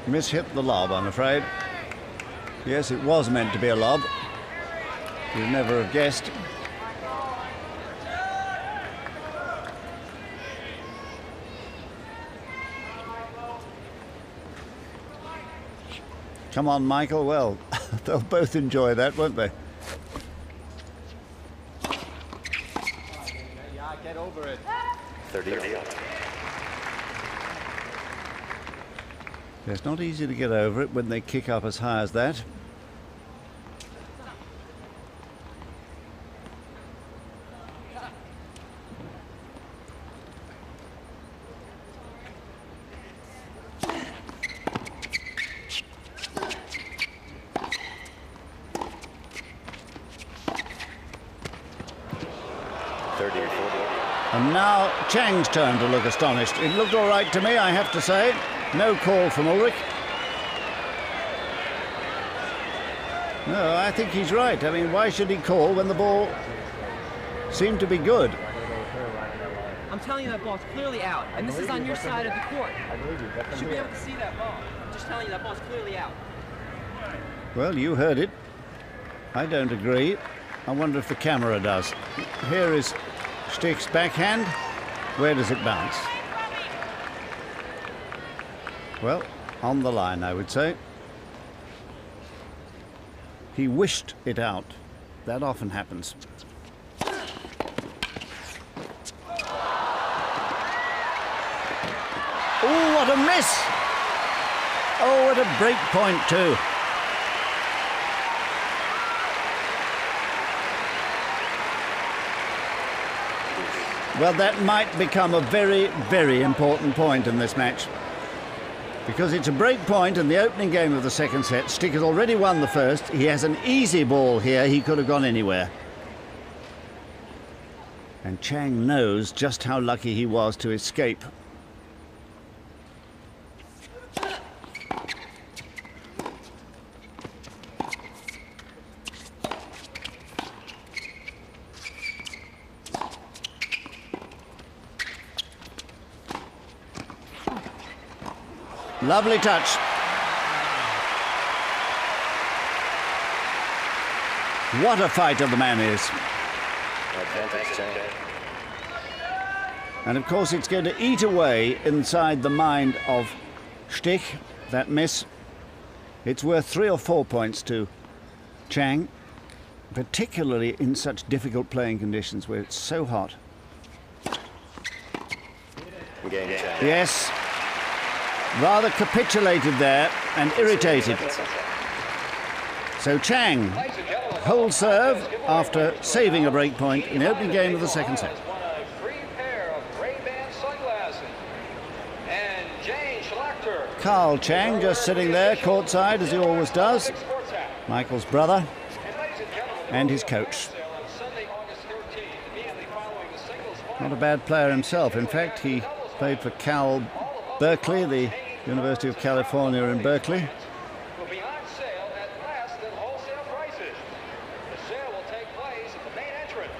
Mishit the lob, I'm afraid. Yes, it was meant to be a lob. You'd never have guessed. Come on, Michael. Well, they'll both enjoy that, won't they? Yeah, get over it. 30. It's not easy to get over it when they kick up as high as that. Thirty or 40. And now Chang's turn to look astonished. It looked all right to me, I have to say. No call from Ulrich. No, I think he's right. I mean, why should he call when the ball seemed to be good? I'm telling you that ball's clearly out, and this is on your side of the court. You should be able to see that ball. I'm just telling you that ball's clearly out. Well, you heard it. I don't agree. I wonder if the camera does. Here is Stich's backhand. Where does it bounce? Well, on the line, I would say. He wished it out. That often happens. Oh, what a miss! Oh, at a break point too. Well, that might become a very, very important point in this match. Because it's a break point in the opening game of the second set. Stich has already won the first. He has an easy ball here. He could have gone anywhere. And Chang knows just how lucky he was to escape. Lovely touch. What a fighter the man is. And of course it's going to eat away inside the mind of Stich, that miss. It's worth 3 or 4 points to Chang, particularly in such difficult playing conditions where it's so hot. Yes. Rather capitulated there and irritated. So Chang holds serve after saving a break point in the opening game of the second set. Carl Chang just sitting there courtside as he always does. Michael's brother and his coach. Not a bad player himself. In fact, he played for Cal Berkeley, the University of California in Berkeley. Will be on sale at less than wholesale prices. The sale will take place at the main entrance.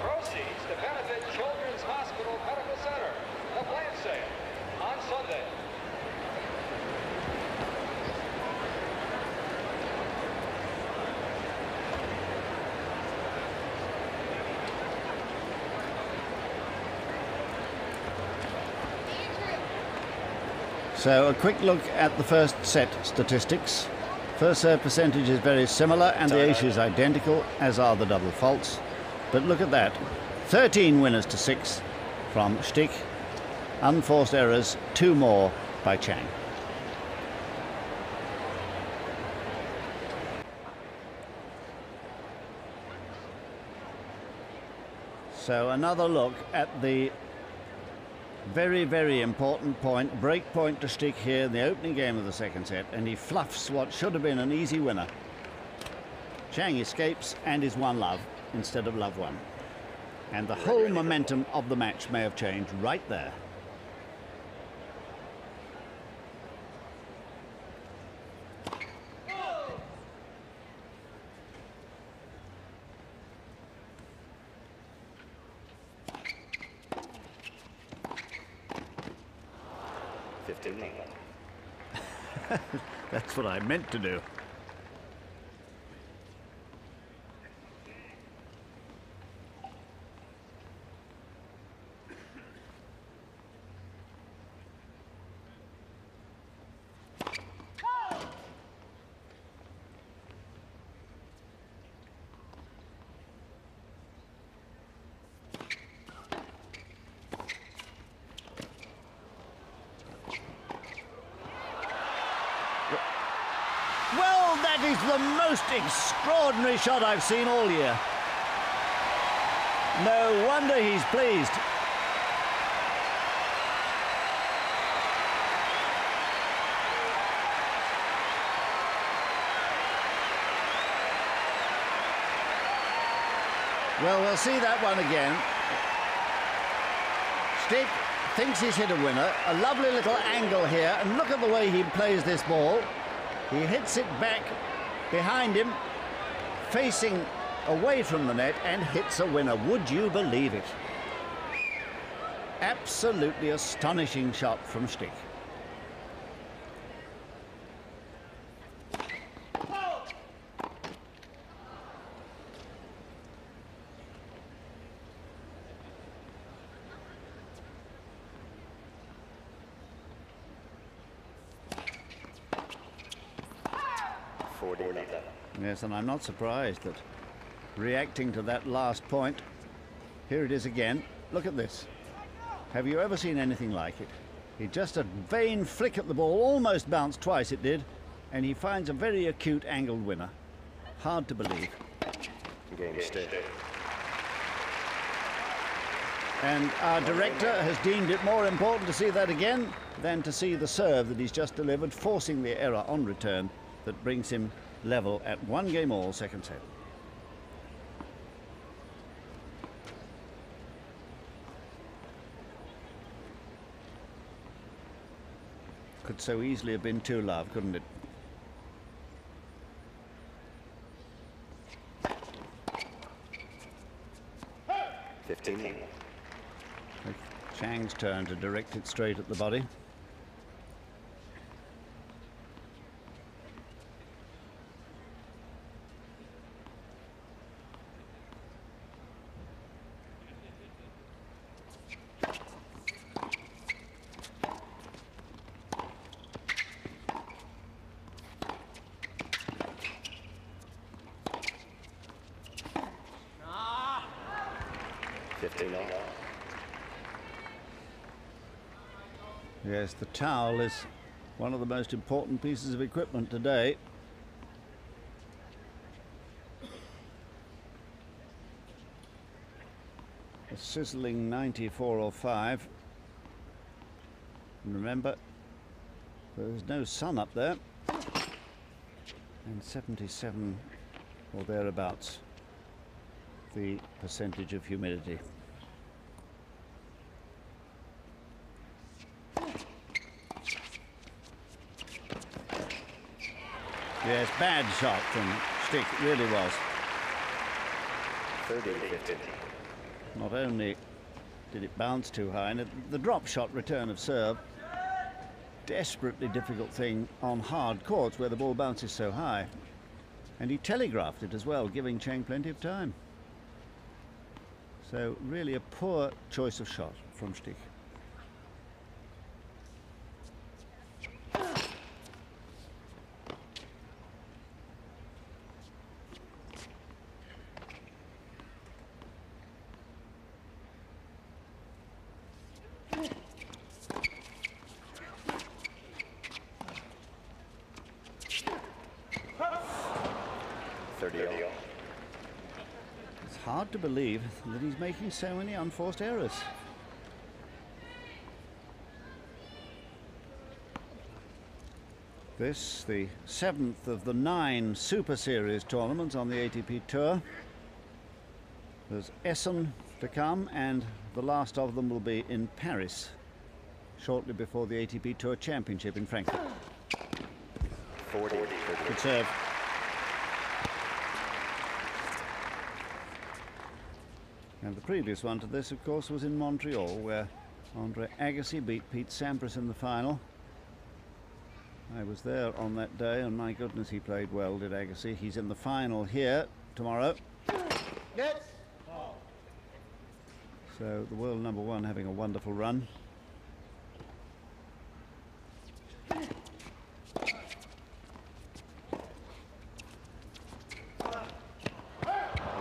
Proceeds to benefit Children's Hospital Medical Center. The plant sale on Sunday. So a quick look at the first set statistics. First serve percentage is very similar and the ace is identical, as are the double faults. But look at that. 13 winners to 6 from Stich. Unforced errors, 2 more by Chang. So another look at the very, very important point, break point to Stich here in the opening game of the second set, and he fluffs what should have been an easy winner. Chang escapes and is 1-love instead of love 1. And the whole momentum of the match may have changed right there. That's what I meant to do. Well, that is the most extraordinary shot I've seen all year. No wonder he's pleased. Well, we'll see that one again. Stich thinks he's hit a winner. A lovely little angle here, and look at the way he plays this ball. He hits it back behind him, facing away from the net, and hits a winner. Would you believe it? Absolutely astonishing shot from Stich. Yes, and I'm not surprised that reacting to that last point, here it is again. Look at this. Have you ever seen anything like it? He just a vain flick at the ball, almost bounced twice it did, and he finds a very acute angled winner. Hard to believe. Game Stich. And our director has deemed it more important to see that again than to see the serve that he's just delivered, forcing the error on return that brings him level at 1-game-all second set. Could so easily have been 2-love, couldn't it? Chang's turn to direct it straight at the body. Yes, the towel is one of the most important pieces of equipment today. A sizzling 94 or 5. And remember, there's no sun up there. And 77 or thereabouts, the percentage of humidity. Yes, bad shot from Stich, it really was. 30-50. Not only did it bounce too high, and the drop shot return of serve, desperately difficult thing on hard courts where the ball bounces so high. And he telegraphed it as well, giving Chang plenty of time. So really a poor choice of shot from Stich. It's hard to believe that he's making so many unforced errors. This, the 7th of the 9 Super Series tournaments on the ATP Tour. There's Essen to come, and the last of them will be in Paris shortly before the ATP Tour Championship in Frankfurt. 40. Good serve. And the previous one to this, of course, was in Montreal, where Andre Agassi beat Pete Sampras in the final. I was there on that day, and my goodness, he played well, did Agassi. He's in the final here tomorrow. Yes. So the world #1 having a wonderful run.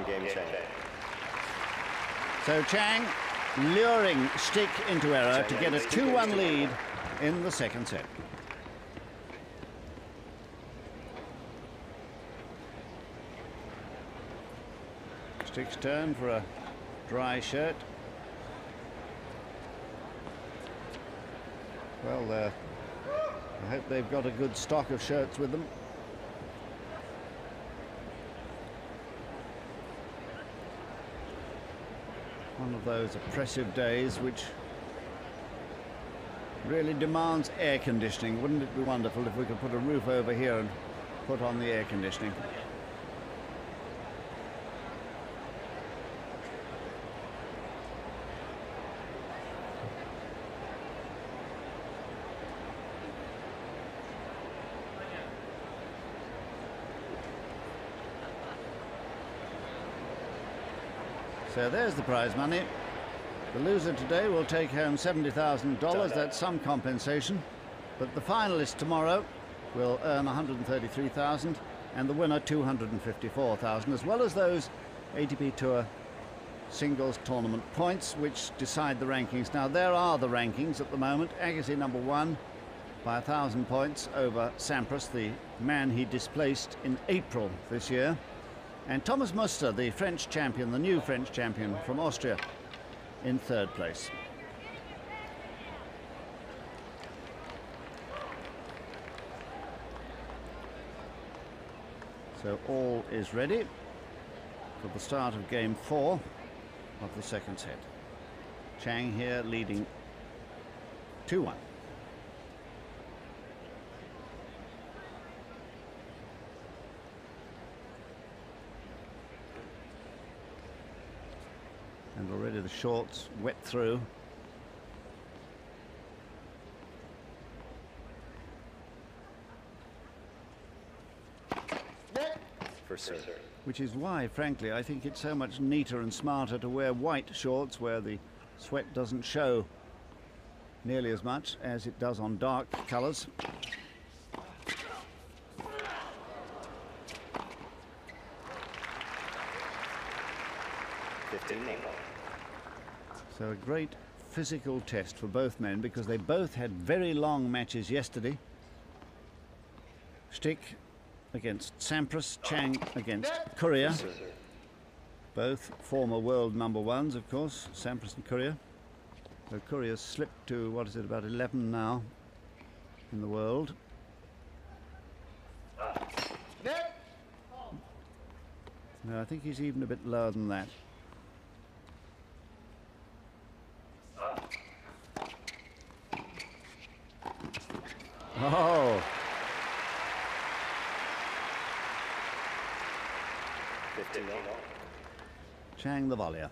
Game Chang. So Chang luring Stich into error to get a 2-1 lead in the second set. Stich's turn for a dry shirt. Well, I hope they've got a good stock of shirts with them. One of those oppressive days which Really demands air conditioning. Wouldn't it be wonderful if we could put a roof over here and put on the air conditioning? So there's the prize money. The loser today will take home $70,000. That's some compensation. But the finalist tomorrow will earn $133,000 and the winner $254,000, as well as those ATP Tour singles tournament points which decide the rankings. Now there are the rankings at the moment. Agassi #1 by 1,000 points over Sampras, the man he displaced in April this year. And Thomas Muster, the French champion, the new French champion from Austria, in third place. So all is ready for the start of game 4 of the second set. Chang here leading 2-1. And already the shorts wet through. For serve. Which is why, frankly, I think it's so much neater and smarter to wear white shorts where the sweat doesn't show nearly as much as it does on dark colours. So a great physical test for both men because they both had very long matches yesterday. Stich against Sampras, Chang against Courier. Both former world #1s, of course, Sampras and Courier. So Courier slipped to, what is it, about 11 now in the world. No, I think he's even a bit lower than that. Oh! Chang the volleyer.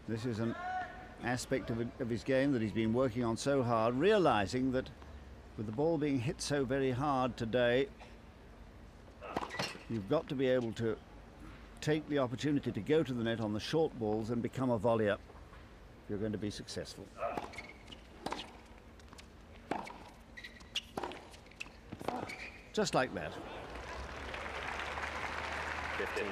This is an aspect of his game that he's been working on so hard, realizing that with the ball being hit so very hard today, you've got to be able to take the opportunity to go to the net on the short balls and become a volleyer if you're going to be successful. Just like that. 15.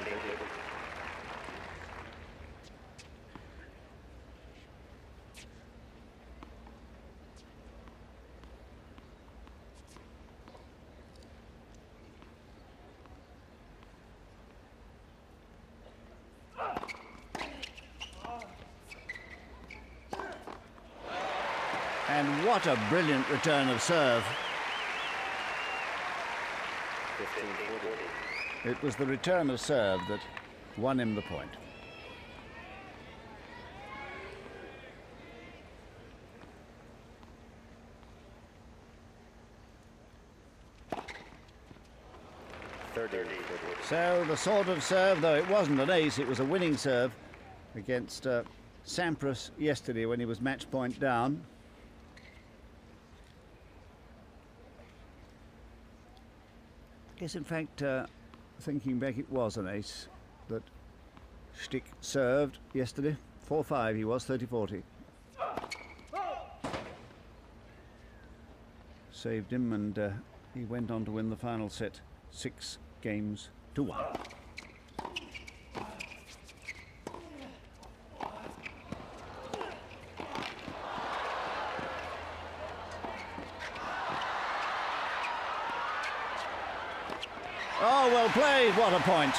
And what a brilliant return of serve. 15. It was the return of serve that won him the point. So the sort of serve, though it wasn't an ace, it was a winning serve against Sampras yesterday when he was match point down. Yes, in fact, thinking back, it was an ace that Stich served yesterday. 4-5 he was, 30-40. Saved him, and he went on to win the final set 6 games to 1. Oh, well played, what a point.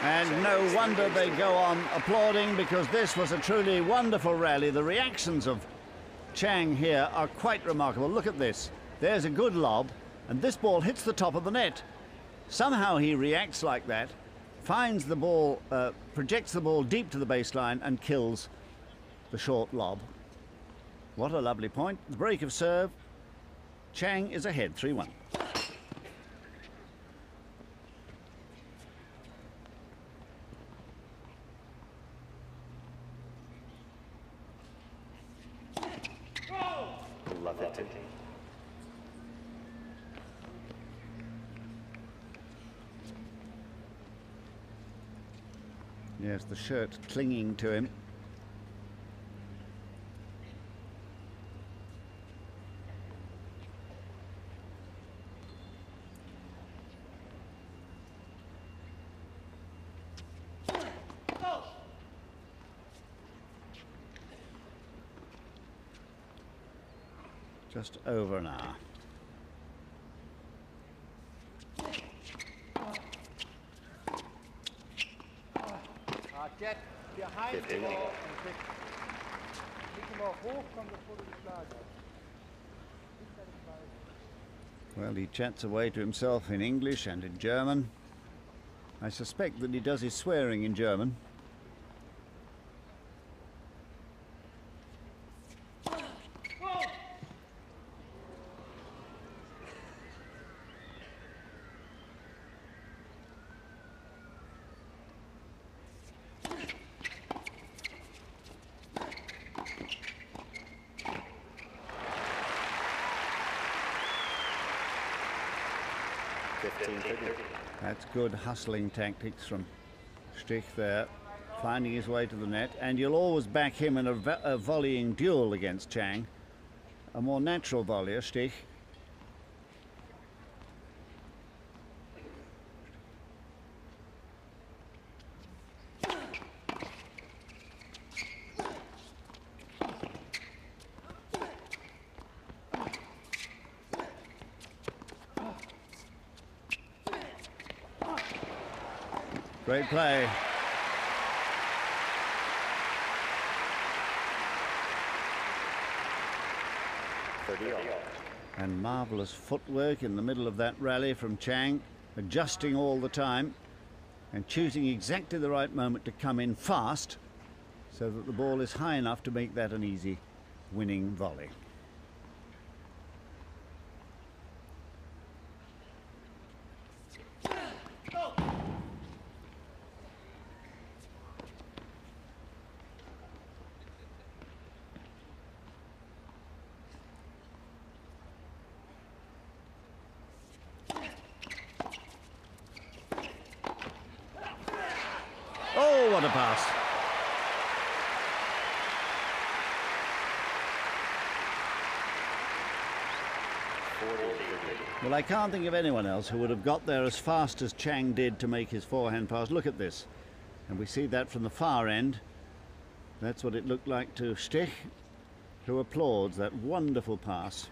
And no wonder they go on applauding, because this was a truly wonderful rally. The reactions of Chang here are quite remarkable. Look at this. There's a good lob, And this ball hits the top of the net. Somehow he reacts like that, finds the ball, projects the ball deep to the baseline and kills the short lob. What a lovely point. The break of serve. Chang is ahead, 3-1. Love that too. Yes, the shirt clinging to him. Just over an hour. Get behind the ball and pick him off hoch, kommt bevor du geschlagen hast. Well, he chats away to himself in English and in German. I suspect that he does his swearing in German. That's good hustling tactics from Stich there, finding his way to the net, and you'll always back him in a volleying duel against Chang. A more natural volleyer, Stich. Great play. And marvellous footwork in the middle of that rally from Chang, adjusting all the time and choosing exactly the right moment to come in fast so that the ball is high enough to make that an easy winning volley. Oh, what a pass. Well, I can't think of anyone else who would have got there as fast as Chang did to make his forehand pass. Look at this. And we see that from the far end. That's what it looked like to Stich, who applauds that wonderful pass.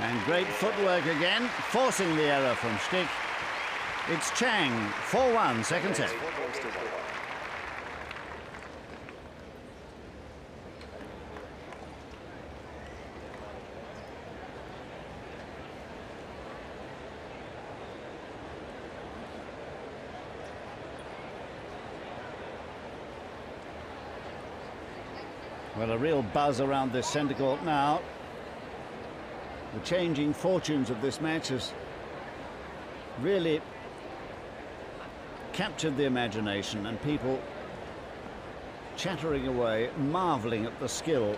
And great footwork again, forcing the error from Stich. It's Chang, 4-1, second set. Well, a real buzz around this centre court now. The changing fortunes of this match has really captured the imagination, and people chattering away, marvelling at the skill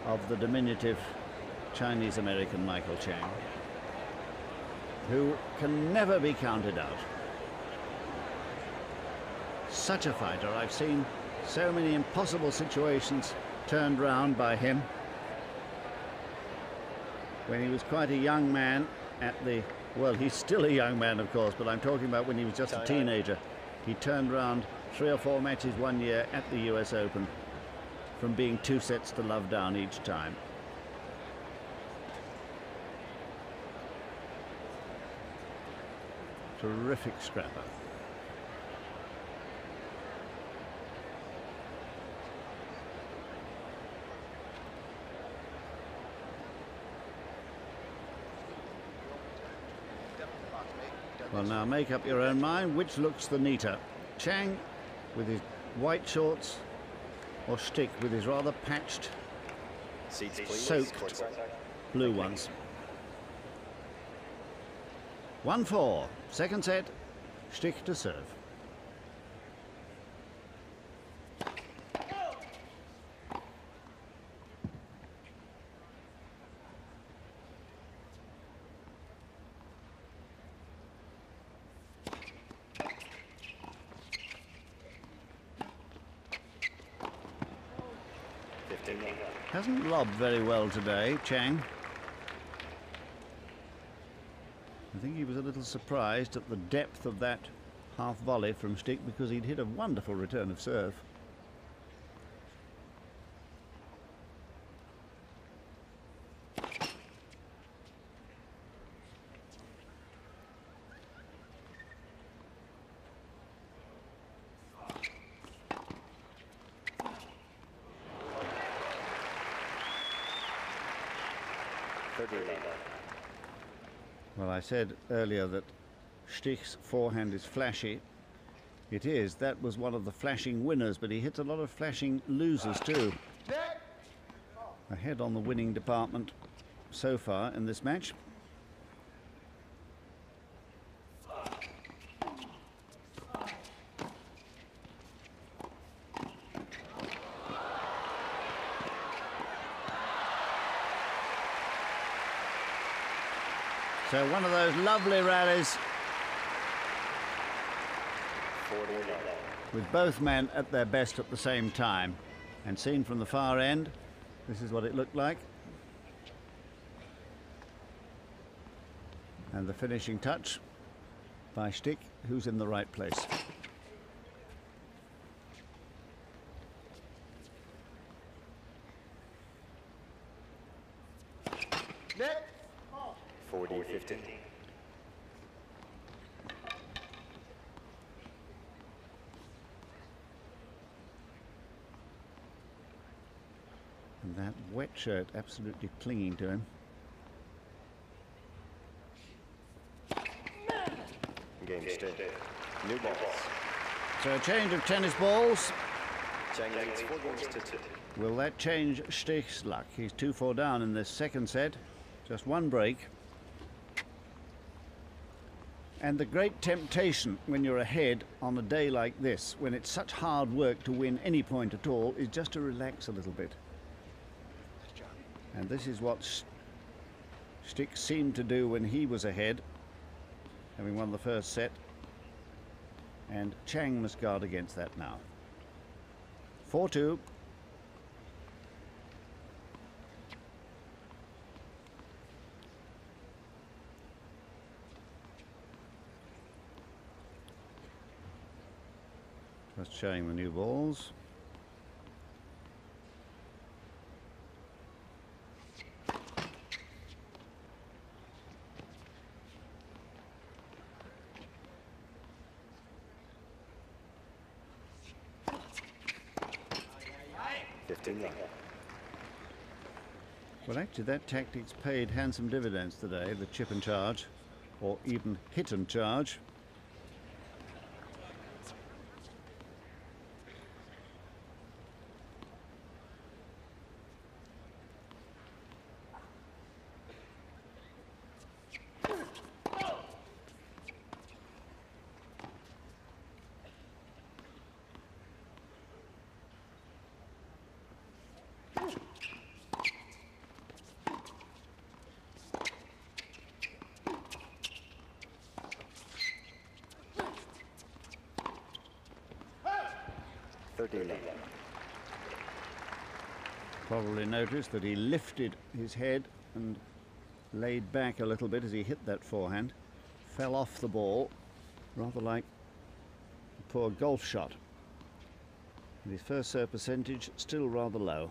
of the diminutive Chinese-American Michael Chang, who can never be counted out. Such a fighter. I've seen so many impossible situations turned round by him. When he was quite a young man at the, well, he's still a young man, of course, but I'm talking about when he was just a teenager. He turned round 3 or 4 matches one year at the US Open from being 2 sets to love down each time. Terrific scrapper. Well, now make up your own mind which looks the neater. Chang with his white shorts or Stich with his rather patched, soaked blue ones. 1-4, second set, Stich to serve. Hasn't lobbed very well today, Chang. I think he was a little surprised at the depth of that half volley from Stich because he'd hit a wonderful return of serve. Well, I said earlier that Stich's forehand is flashy. It is. That was one of the flashing winners, but he hits a lot of flashing losers too. Ahead on the winning department so far in this match. So one of those lovely rallies with both men at their best at the same time. And seen from the far end, this is what it looked like. And the finishing touch by Stich, who's in the right place. Net. 40-50. And that wet shirt absolutely clinging to him. Game stay. New balls. So a change of tennis balls. Chang leads 4 games to 2. Will that change Stich's luck? He's 2-4 down in this second set. Just one break. And the great temptation when you're ahead on a day like this, when it's such hard work to win any point at all, is just to relax a little bit. And this is what Stich seemed to do when he was ahead, having won the first set. And Chang must guard against that now. 4-2. Just showing the new balls. Well, actually, that tactic's paid handsome dividends today, the chip and charge, or even hit and charge. Probably noticed that he lifted his head and laid back a little bit as he hit that forehand. Fell off the ball, rather like a poor golf shot. And his first serve percentage still rather low.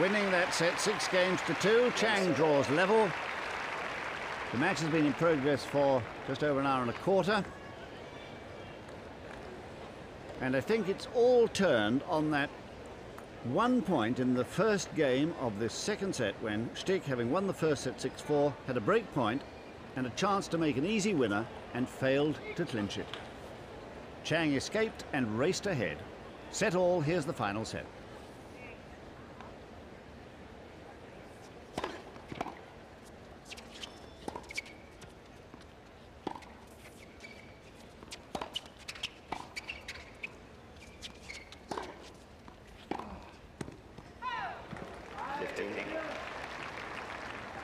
winning that set 6-2. Chang draws level. The match has been in progress for just over an hour and a quarter. And I think it's all turned on that 1 point in the first game of this second set when Stich, having won the first set 6-4, had a break point and a chance to make an easy winner and failed to clinch it. Chang escaped and raced ahead. Set all, here's the final set.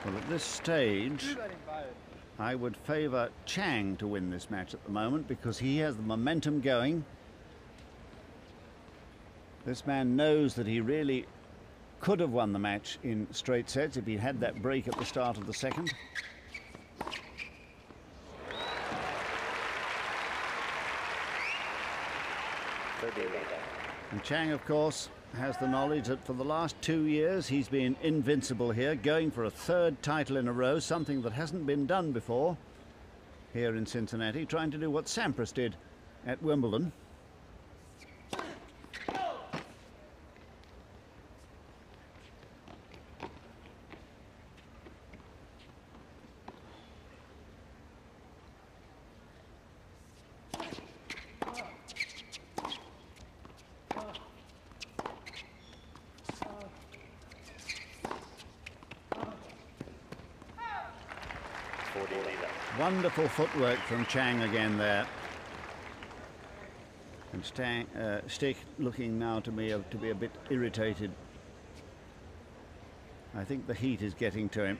Well, at this stage, I would favour Chang to win this match at the moment because he has the momentum going. This man knows that he really could have won the match in straight sets if he had that break at the start of the second. And Chang, of course, has the knowledge that for the last 2 years he's been invincible here, going for a third title in a row, something that hasn't been done before here in Cincinnati, trying to do what Sampras did at Wimbledon. Wonderful footwork from Chang again there. And Stich looking now to me to be a bit irritated. I think the heat is getting to him.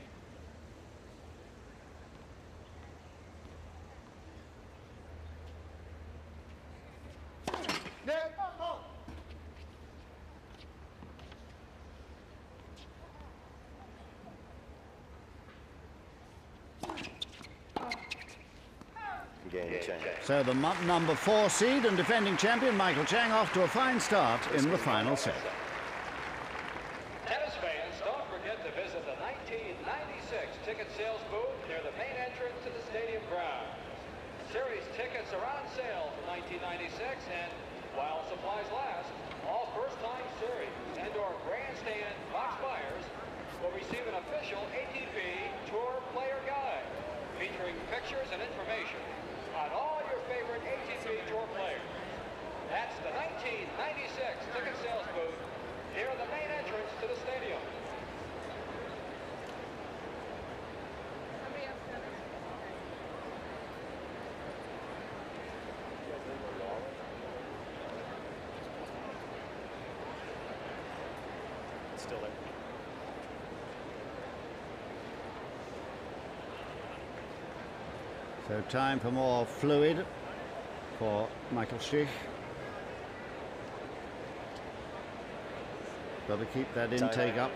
So the number 4 seed and defending champion Michael Chang off to a fine start in the final set. Tennis fans, don't forget to visit the 1996 ticket sales booth near the main entrance to the stadium grounds. Series tickets are on sale for 1996, and while supplies last, all first-time series and/or grandstand box buyers will receive an official ATP Tour Player Guide featuring pictures and information on all your favorite ATP Tour players. That's the 1996 ticket sales booth near the main entrance to the stadium. Still there. So time for more fluid for Michael Stich. Got to keep that intake up.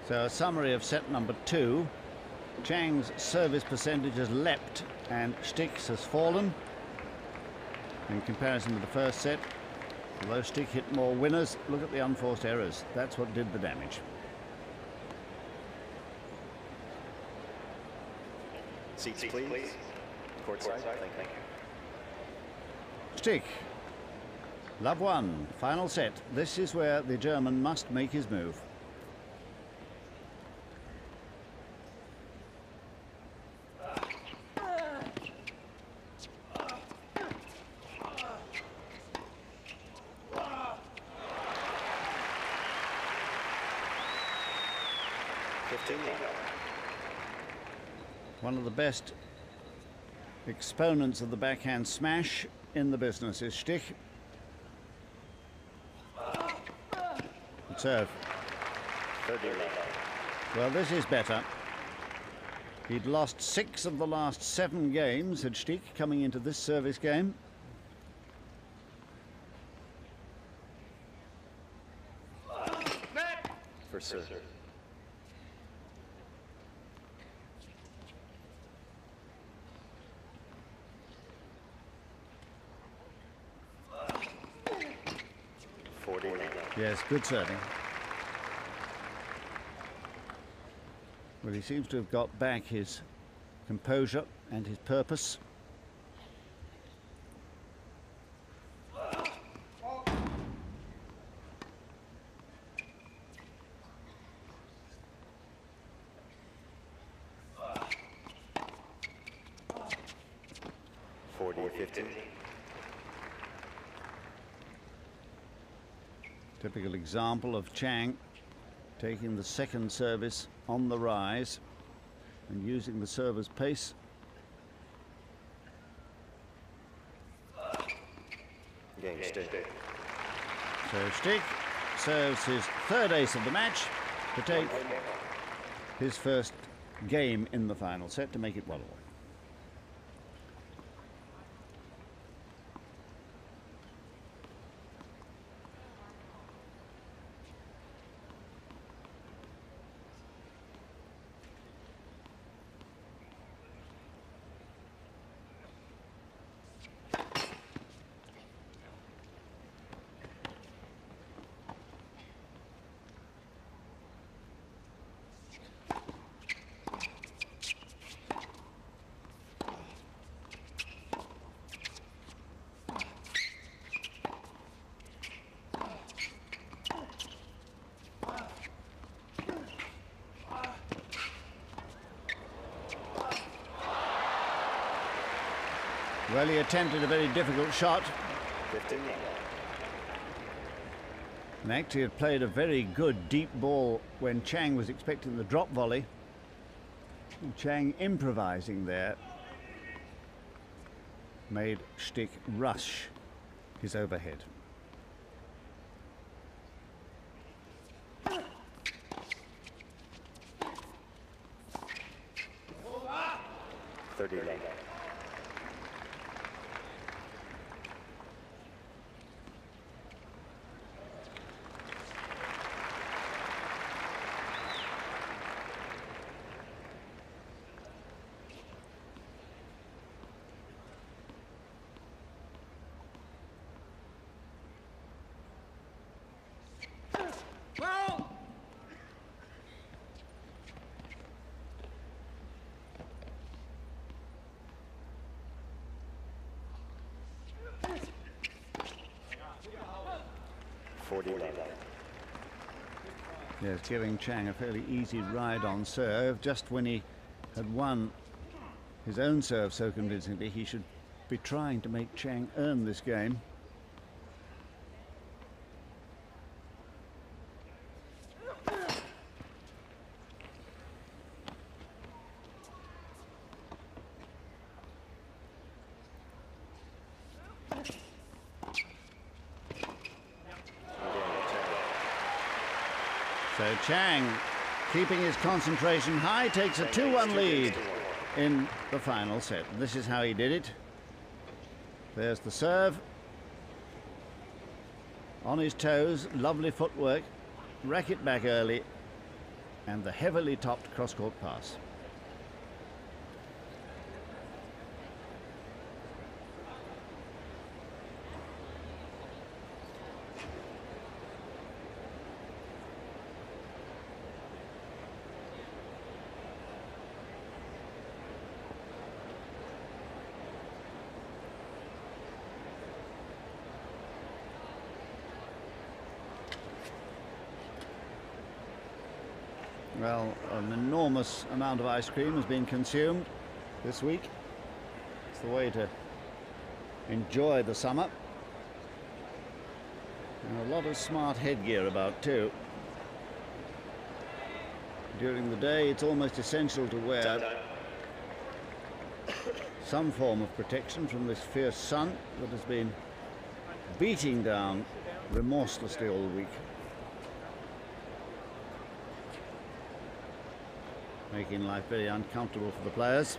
So a summary of set number 2. Chang's service percentage has leapt and Stich's has fallen in comparison to the first set. Although Stich hit more winners, look at the unforced errors. That's what did the damage. Seats, please. Courtside. Thank you. Stich, love 1, final set. This is where the German must make his move. One of the best exponents of the backhand smash in the business is Stich. Good serve. Well, this is better. He'd lost 6 of the last 7 games, had Stich, coming into this service game. For serve. Yes, good serving. Well, he seems to have got back his composure and his purpose. Typical example of Chang taking the second service on the rise and using the server's pace. So Stich serves his third ace of the match to take his first game in the final set to make it 1-1. Well, he attempted a very difficult shot. 15. And actually had played a very good deep ball when Chang was expecting the drop volley. And Chang improvising there made Stich rush his overhead. Yes, giving Chang a fairly easy ride on serve. Just when he had won his own serve so convincingly, he should be trying to make Chang earn this game. So Chang, keeping his concentration high, takes a 2-1 lead in the final set. This is how he did it. There's the serve. On his toes, lovely footwork, racket back early, and the heavily topped cross-court pass. Well, an enormous amount of ice cream has been consumed this week. It's the way to enjoy the summer. And a lot of smart headgear about too. During the day, it's almost essential to wear some form of protection from this fierce sun that has been beating down remorselessly all week. Making life very uncomfortable for the players.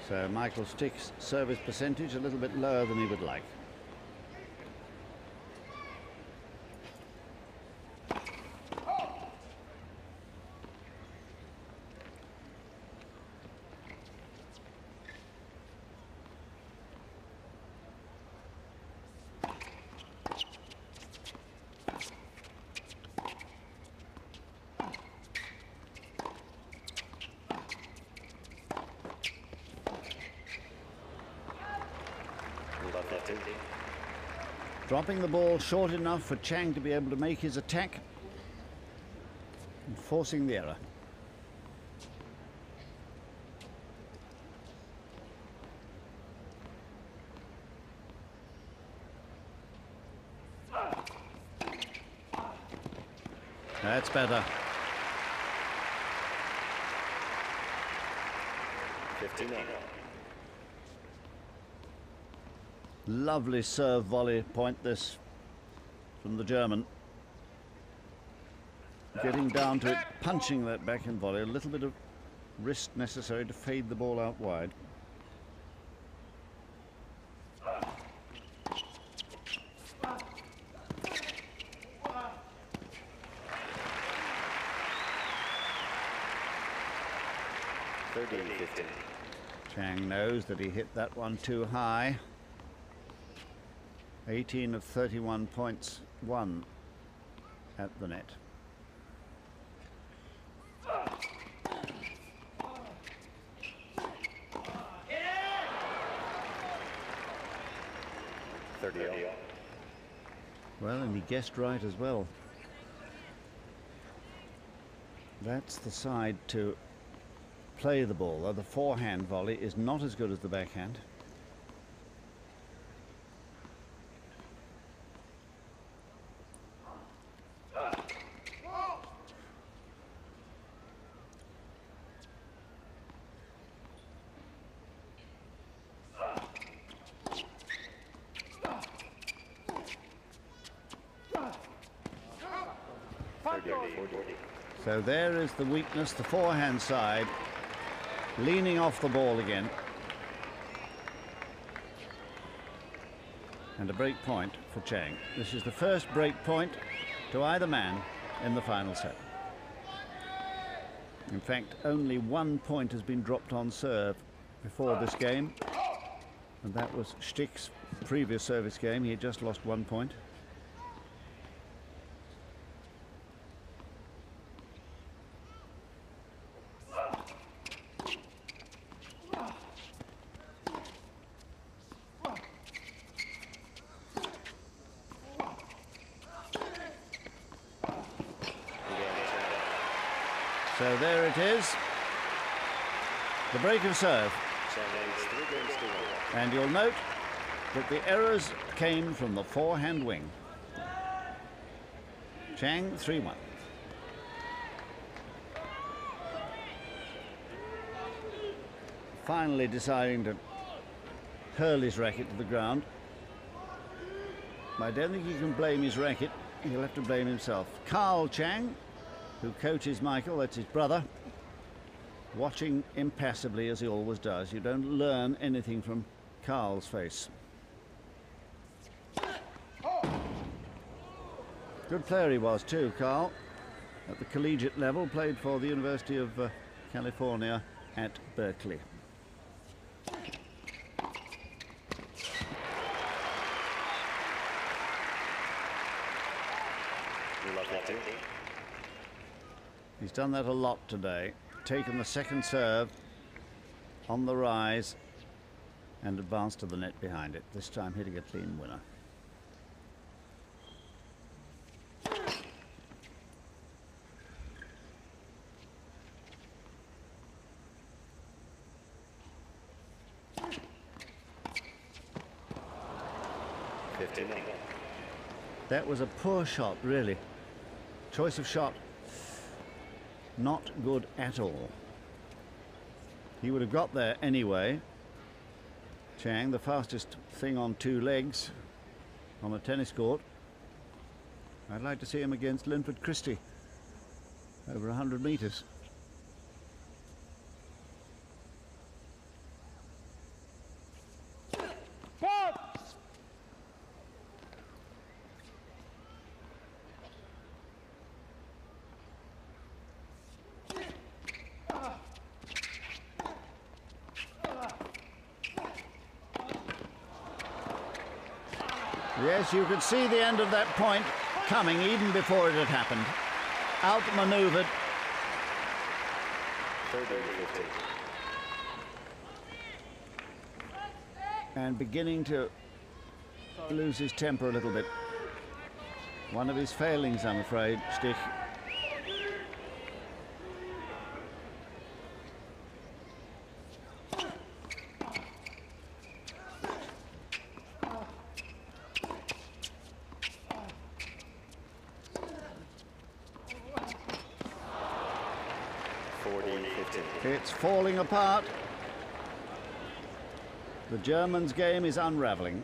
So Michael Stich's service percentage a little bit lower than he would like. Dropping the ball short enough for Chang to be able to make his attack and forcing the error. That's better. 59. Lovely serve volley point this from the German. Getting down to it, punching that backhand volley. A little bit of wrist necessary to fade the ball out wide. Chang knows that he hit that one too high. 18 of 31 points won at the net. Well, and he guessed right as well. That's the side to play the ball, though the forehand volley is not as good as the backhand. So there is the weakness, the forehand side, leaning off the ball again. And a break point for Chang. This is the first break point to either man in the final set. In fact, only 1 point has been dropped on serve before this game, and that was Stich's previous service game. He had just lost 1 point. So there it is, the break of serve. And you'll note that the errors came from the forehand wing. Chang 3-1. Finally deciding to hurl his racket to the ground. I don't think he can blame his racket. He'll have to blame himself. Carl Chang, who coaches Michael, that's his brother, watching impassively as he always does. You don't learn anything from Carl's face. Good player he was too, Carl. At the collegiate level, played for the University of California at Berkeley. He's done that a lot today. Taken the second serve on the rise and advanced to the net behind it. This time hitting a clean winner. That was a poor shot, really. Choice of shot not good at all. He would have got there anyway. Chang, the fastest thing on 2 legs on a tennis court. I'd like to see him against Linford Christie over 100 metres. Yes, you could see the end of that point coming even before it had happened. Outmaneuvered. And beginning to lose his temper a little bit. One of his failings, I'm afraid, Stich. It's falling apart. The Germans' game is unraveling.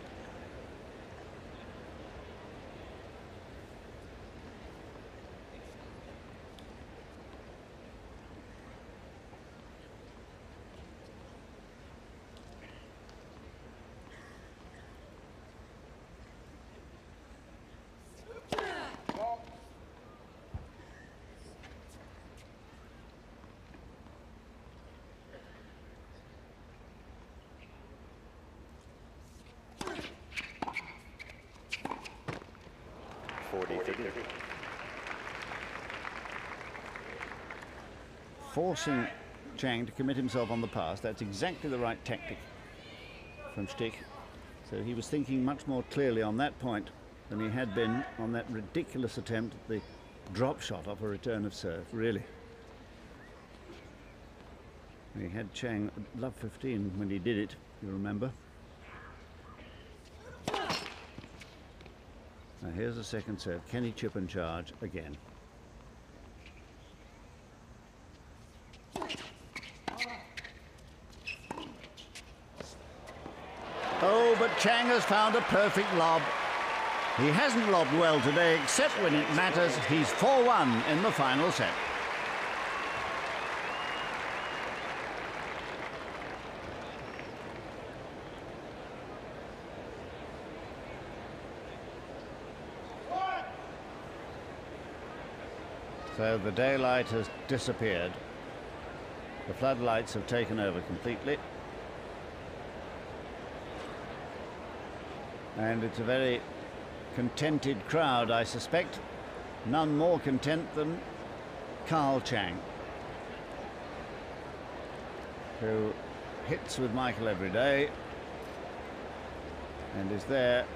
Forcing Chang to commit himself on the pass. That's exactly the right tactic from Stich. So he was thinking much more clearly on that point than he had been on that ridiculous attempt at the drop shot off a return of serve, really. He had Chang at love 15 when he did it, you remember. Now here's the second serve. Can he chip and charge again? Oh, but Chang has found a perfect lob. He hasn't lobbed well today, except when it matters. He's 4-1 in the final set. So the daylight has disappeared. The floodlights have taken over completely. And it's a very contented crowd, I suspect. None more content than Carl Chang, who hits with Michael every day and is there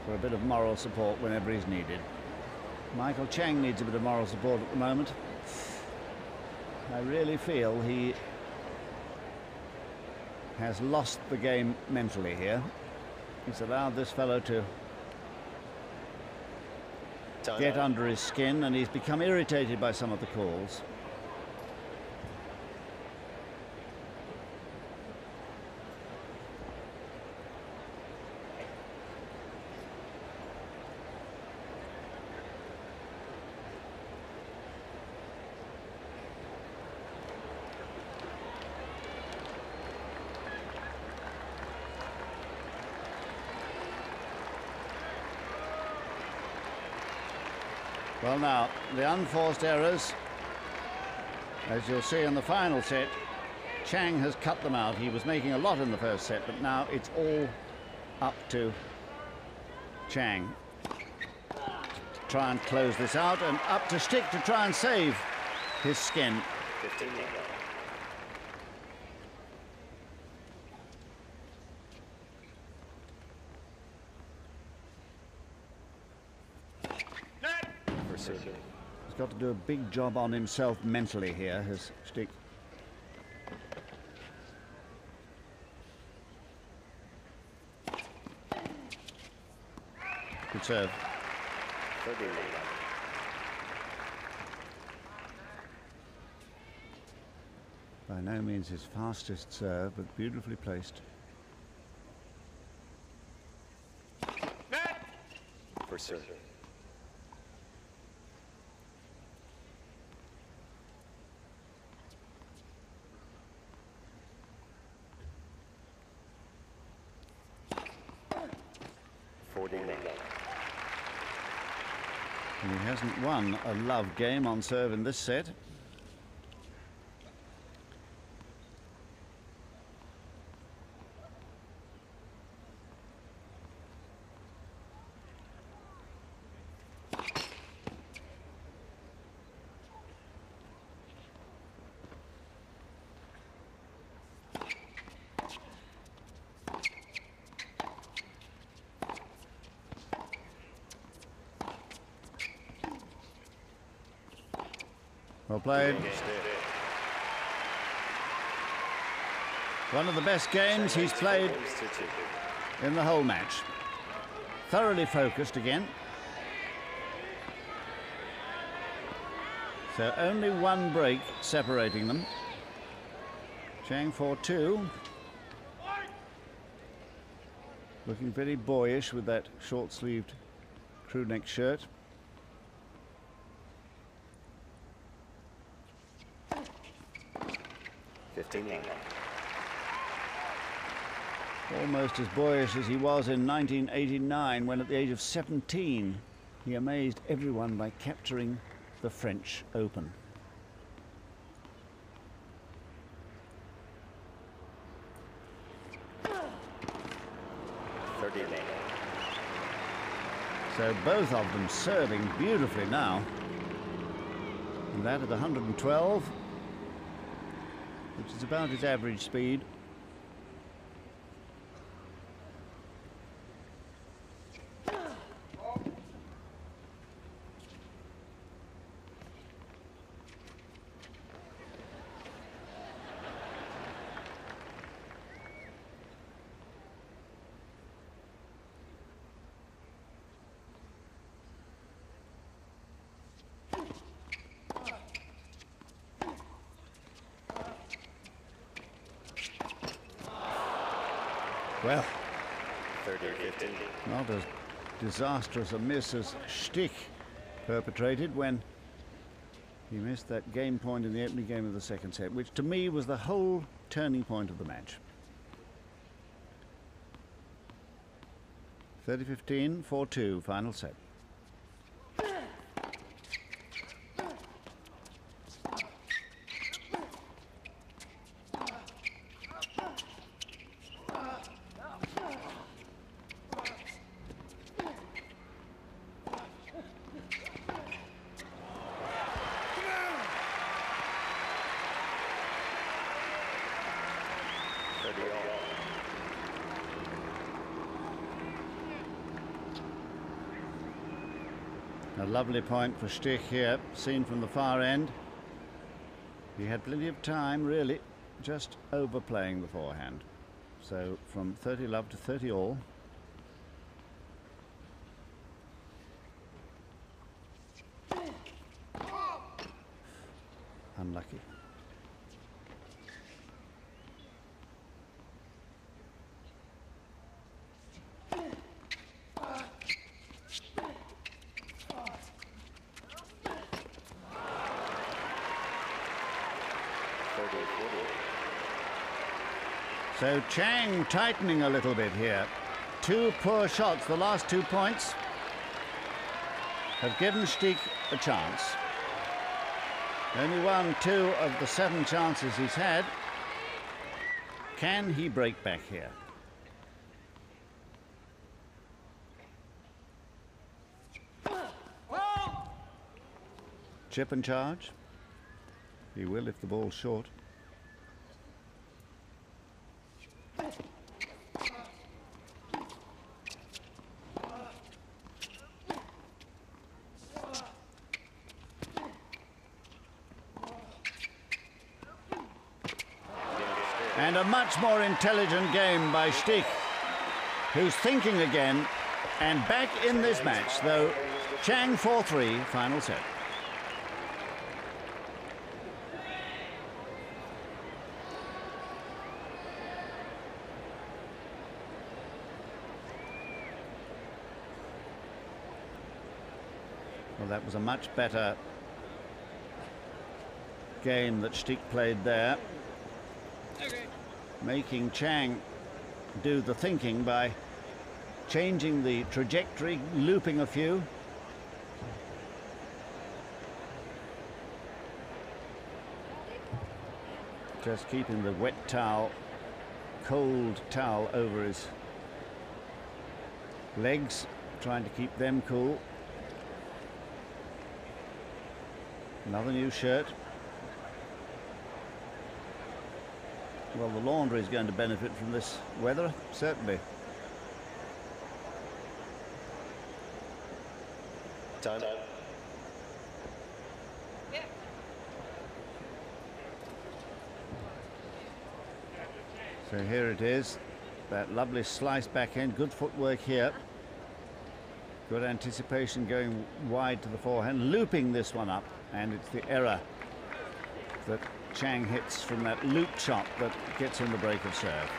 for a bit of moral support whenever he's needed. Michael Chang needs a bit of moral support at the moment. I really feel he has lost the game mentally here. He's allowed this fellow to get under his skin, and he's become irritated by some of the calls. Well, now, the unforced errors, as you'll see in the final set, Chang has cut them out. He was making a lot in the first set, but now it's all up to Chang to try and close this out, and up to Stich to try and save his skin. 15. He's got to do a big job on himself mentally here, has Stich. Good serve. By no means his fastest serve, but beautifully placed. For serve. And he hasn't won a love game on serve in this set. Well played. One of the best games he's played in the whole match. Thoroughly focused again. So only one break separating them. Chang 4-2. Looking very boyish with that short-sleeved crew neck shirt. Almost as boyish as he was in 1989, when at the age of 17 he amazed everyone by capturing the French Open. So both of them serving beautifully now. And that at 112, which is about his average speed. Well, not as disastrous a miss as Stich perpetrated when he missed that game point in the opening game of the second set, which to me was the whole turning point of the match. 30-15, 4-2, final set. A lovely point for Stich here, seen from the far end. He had plenty of time, really, just overplaying the forehand. So from 30 love to 30 all. Unlucky. So Chang tightening a little bit here. Two poor shots, the last 2 points, have given Stich a chance. Only won 2 of the 7 chances he's had. Can he break back here? Chip and charge. He will if the ball's short. And a much more intelligent game by Stich, who's thinking again and back in this match, though. Chang 4-3, final set. Well, that was a much better game that Stich played there, making Chang do the thinking by changing the trajectory, looping a few. Just keeping the wet towel, cold towel over his legs, trying to keep them cool. Another new shirt. Well, the laundry is going to benefit from this weather, certainly. Time. So here it is, that lovely slice backhand, good footwork here. Good anticipation going wide to the forehand, looping this one up, and it's the error that Chang hits from that loop shot that gets him the break of serve.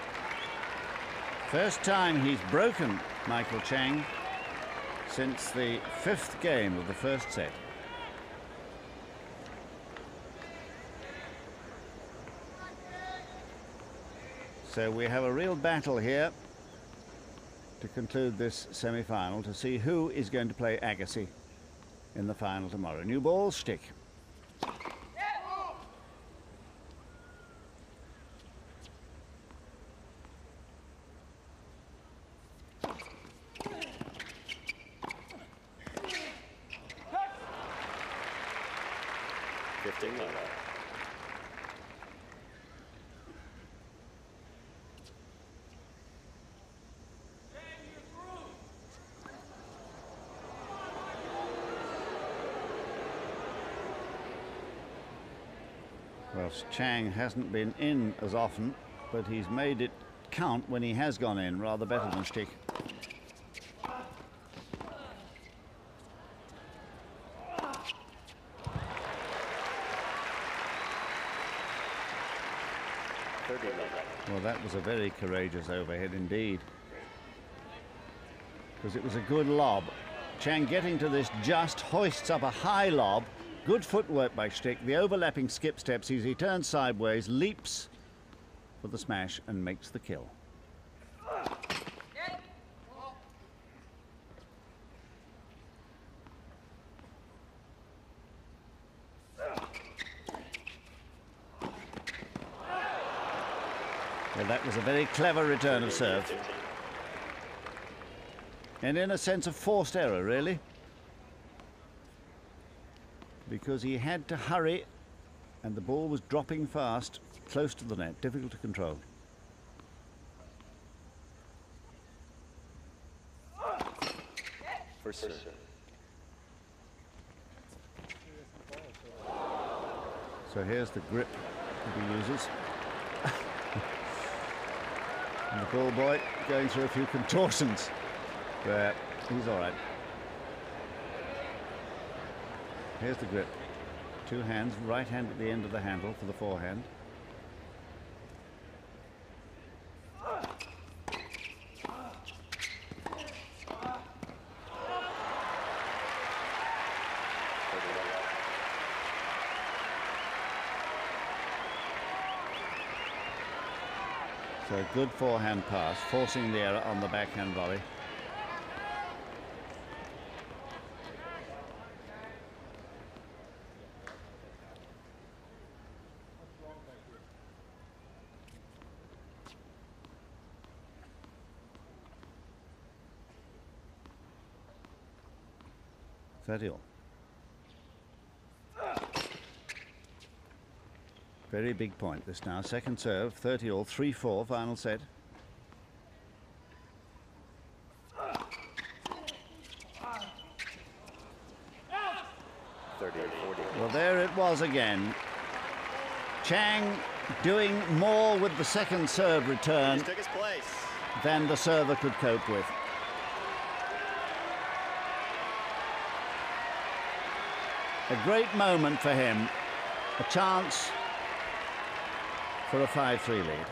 First time he's broken Michael Chang since the 5th game of the first set. So we have a real battle here to conclude this semi-final to see who is going to play Agassi in the final tomorrow. New ball, Stich. Well, Chang hasn't been in as often, but he's made it count when he has gone in, rather better than Stich. Well, that was a very courageous overhead indeed, because it was a good lob. Chang getting to this just hoists up a high lob. Good footwork by Stich. The overlapping skip steps as he turns sideways, leaps for the smash and makes the kill. Well, that was a very clever return of serve. And in a sense of forced error, really. Because he had to hurry and the ball was dropping fast, close to the net, difficult to control. First serve. So here's the grip that he uses. And the ball boy going through a few contortions there. He's all right. Here's the grip. Two hands, right hand at the end of the handle for the forehand. So a good forehand pass, forcing the error on the backhand volley. All. Very big point this now. Second serve, 30-all, 3-4, final set. Well, there it was again. Chang doing more with the second serve return than the server could cope with. A great moment for him, a chance for a 5-3 lead.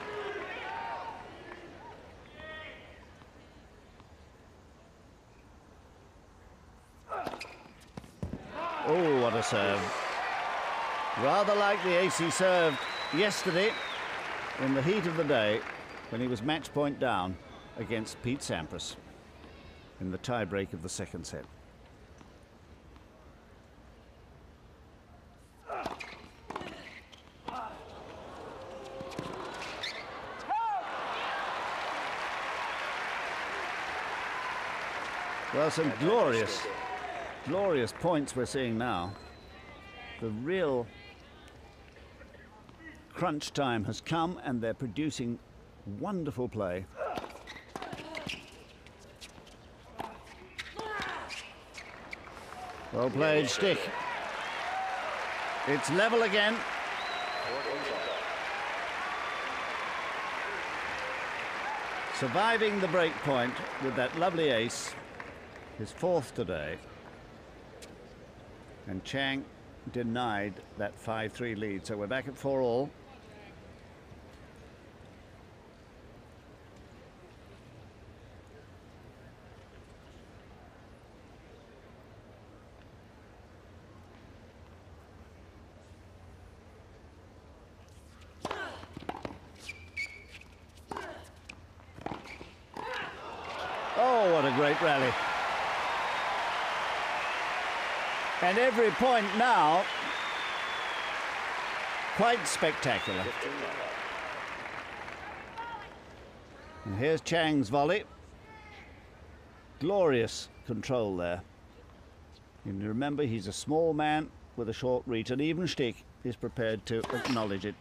Oh, what a serve. Rather like the ace he served yesterday in the heat of the day when he was match point down against Pete Sampras in the tie-break of the second set. Well, some glorious, glorious points we're seeing now. The real crunch time has come and they're producing wonderful play. Well played, Stich. It's level again. surviving the break point with that lovely ace, his fourth today. And Chang denied that 5-3 lead, so we're back at 4-all. Oh, what a great rally. And every point now quite spectacular. And here's Chang's volley. Glorious control there. You remember, he's a small man with a short reach, and even Stich is prepared to acknowledge it.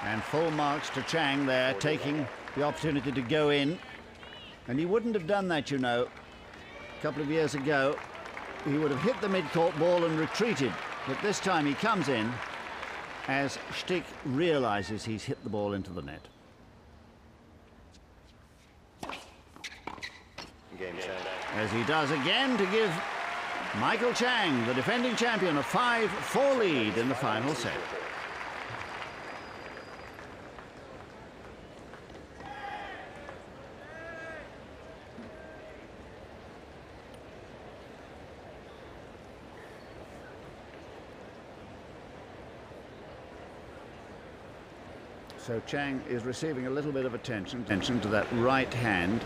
And full marks to Chang there, taking the opportunity to go in. And he wouldn't have done that, you know. A couple of years ago, he would have hit the mid-court ball and retreated. But this time he comes in as Stich realizes he's hit the ball into the net. As he does again to give Michael Chang, the defending champion, a 5-4 lead in the final set. So Chang is receiving a little bit of attention to that right hand,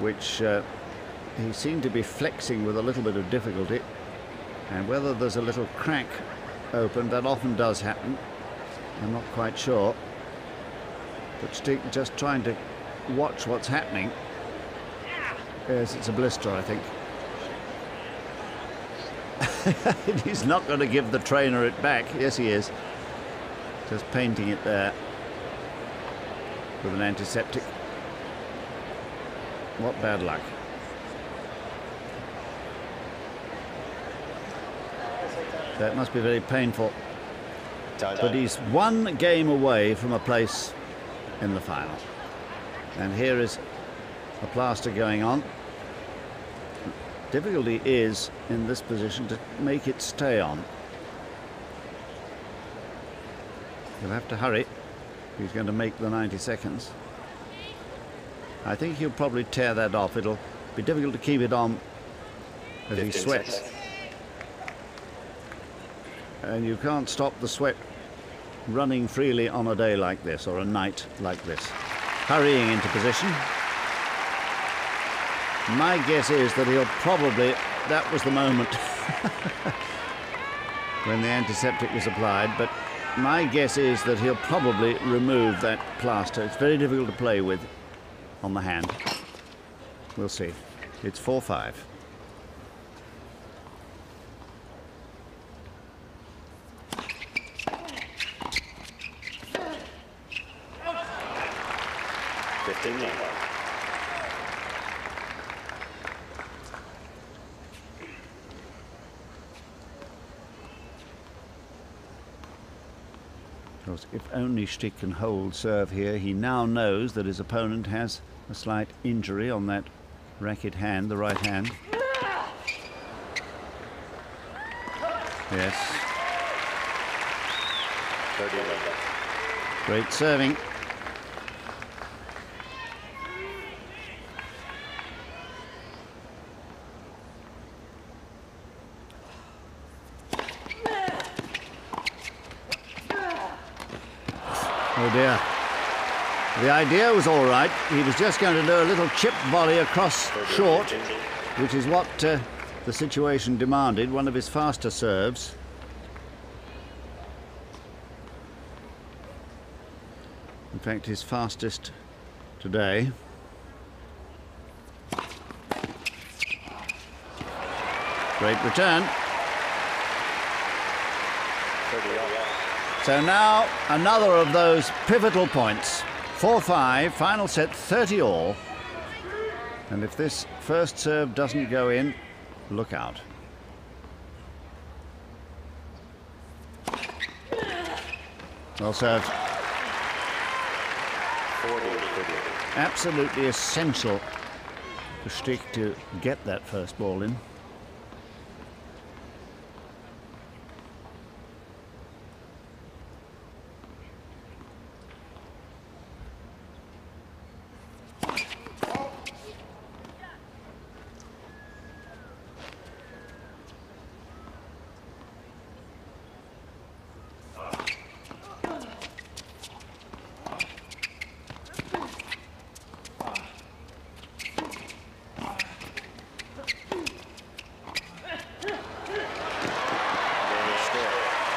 which he seemed to be flexing with a little bit of difficulty. And whether there's a little crack open, that often does happen. I'm not quite sure. But Stich just trying to watch what's happening. Yes, it's a blister, I think. He's not going to give the trainer it back. Yes, he is. Just painting it there with an antiseptic. What bad luck. That must be very painful. But he's one game away from a place in the final. And here is a plaster going on. Difficulty is, in this position, to make it stay on. He'll have to hurry. He's going to make the 90 seconds. I think he'll probably tear that off. It'll be difficult to keep it on as he sweats. And you can't stop the sweat running freely on a day like this or a night like this. Hurrying into position. My guess is that he'll probably, that was the moment when the antiseptic was applied, but my guess is that he'll probably remove that plaster. It's very difficult to play with on the hand. We'll see. It's 4-5. If only Stich can hold serve here. He now knows that his opponent has a slight injury on that racket hand, the right hand. Yes. Great serving. Oh dear. The idea was all right. He was just going to do a little chip volley across short, which is what the situation demanded, one of his faster serves. In fact, his fastest today. Great return. So now another of those pivotal points. 4-5, final set 30 all. And if this first serve doesn't go in, look out. Well served. Absolutely essential for Stich to get that first ball in.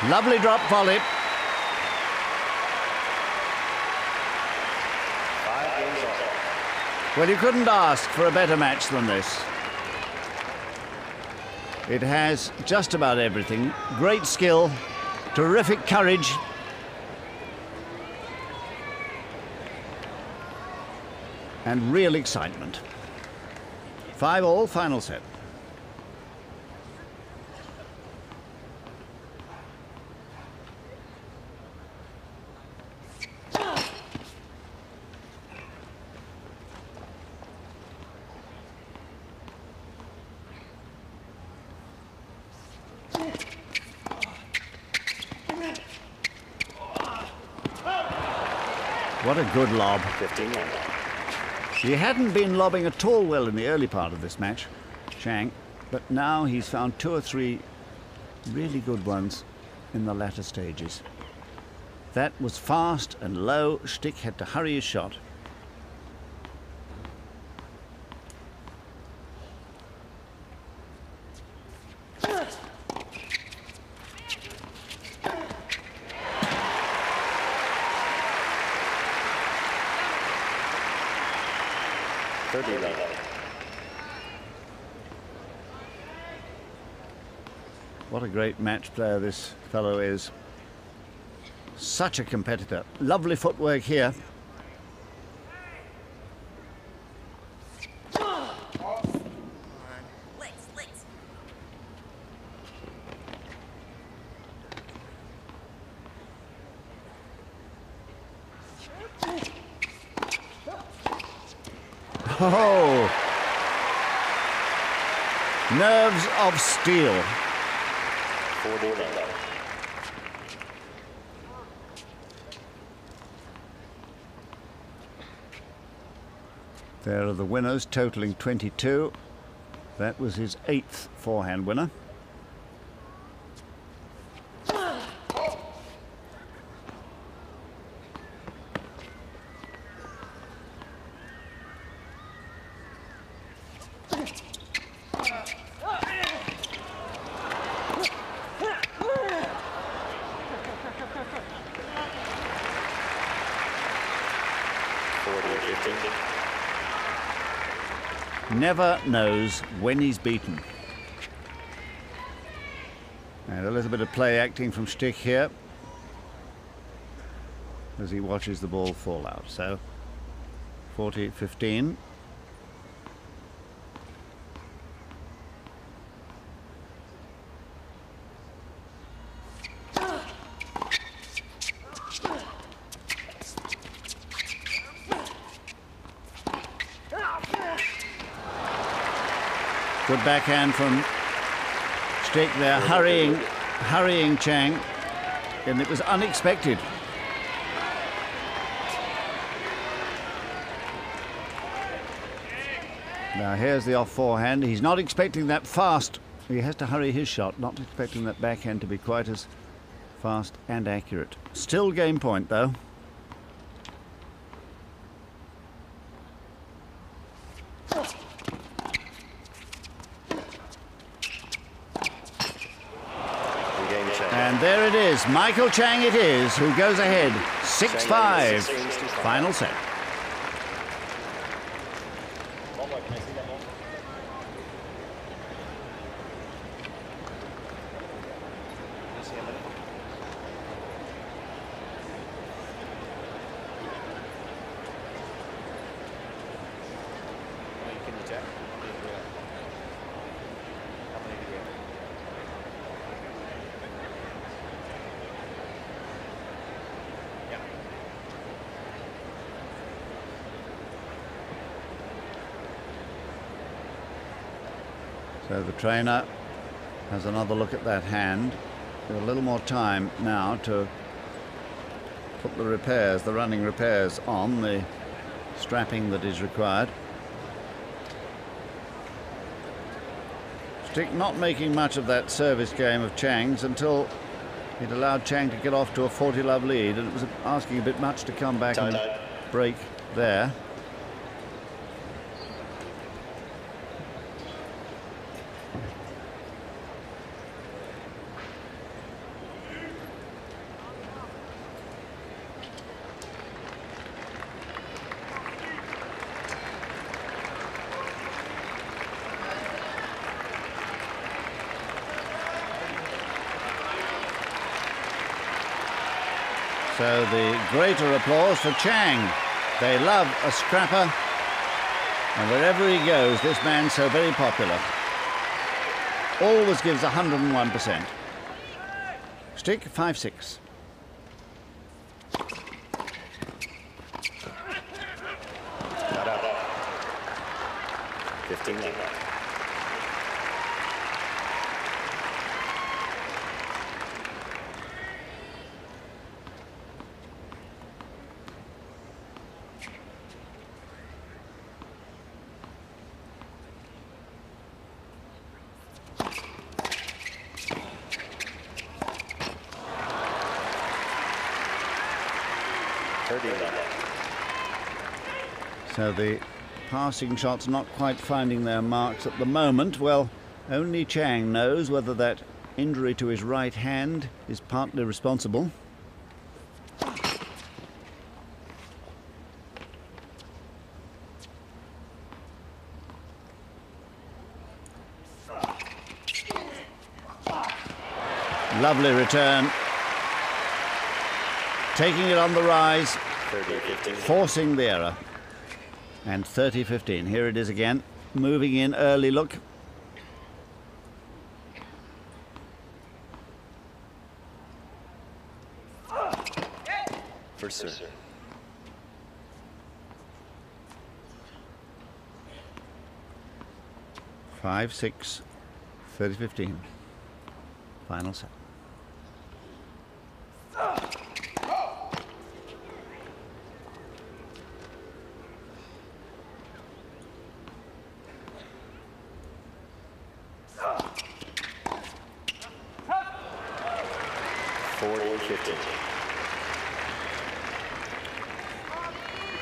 Lovely drop volley. 5 games off. Well, you couldn't ask for a better match than this. It has just about everything. Great skill, terrific courage, and real excitement. 5 all, final set. What a good lob. 15. He hadn't been lobbing at all well in the early part of this match, Chang, but now he's found 2 or 3 really good ones in the latter stages. That was fast and low. Stich had to hurry his shot. What a great match player this fellow is. Such a competitor. Lovely footwork here. Oh! Nerves of steel. 40. There are the winners, totaling 22. That was his 8th forehand winner. Never knows when he's beaten. And a little bit of play acting from Stich here as he watches the ball fall out. So 40-15. Good backhand from Stich there, hurrying Chang, and it was unexpected. Now here's the off forehand. He's not expecting that fast. He has to hurry his shot, not expecting that backhand to be quite as fast and accurate. Still game point though. Yes, Michael Chang it is, who goes ahead 6-5. Final set. One more, can I see that one? Can you see a minute? How many can you check? How many do you have? Yeah. So the trainer has another look at that hand. With a little more time now to put the repairs, the running repairs on, the strapping that is required. Stich not making much of that service game of Chang's until it allowed Chang to get off to a 40-love lead, and it was asking a bit much to come back and break there. So the greater applause for Chang. They love a scrapper, and wherever he goes, this man's so very popular. Always gives 101%. Stich 5-6. Not out. 15 left. So the passing shots not quite finding their marks at the moment. Well, only Chang knows whether that injury to his right hand is partly responsible. Lovely return. Taking it on the rise, 30-15. forcing the error. And 30-15. Here it is again. Moving in early look. First serve. 5-6, 30-15. Final set.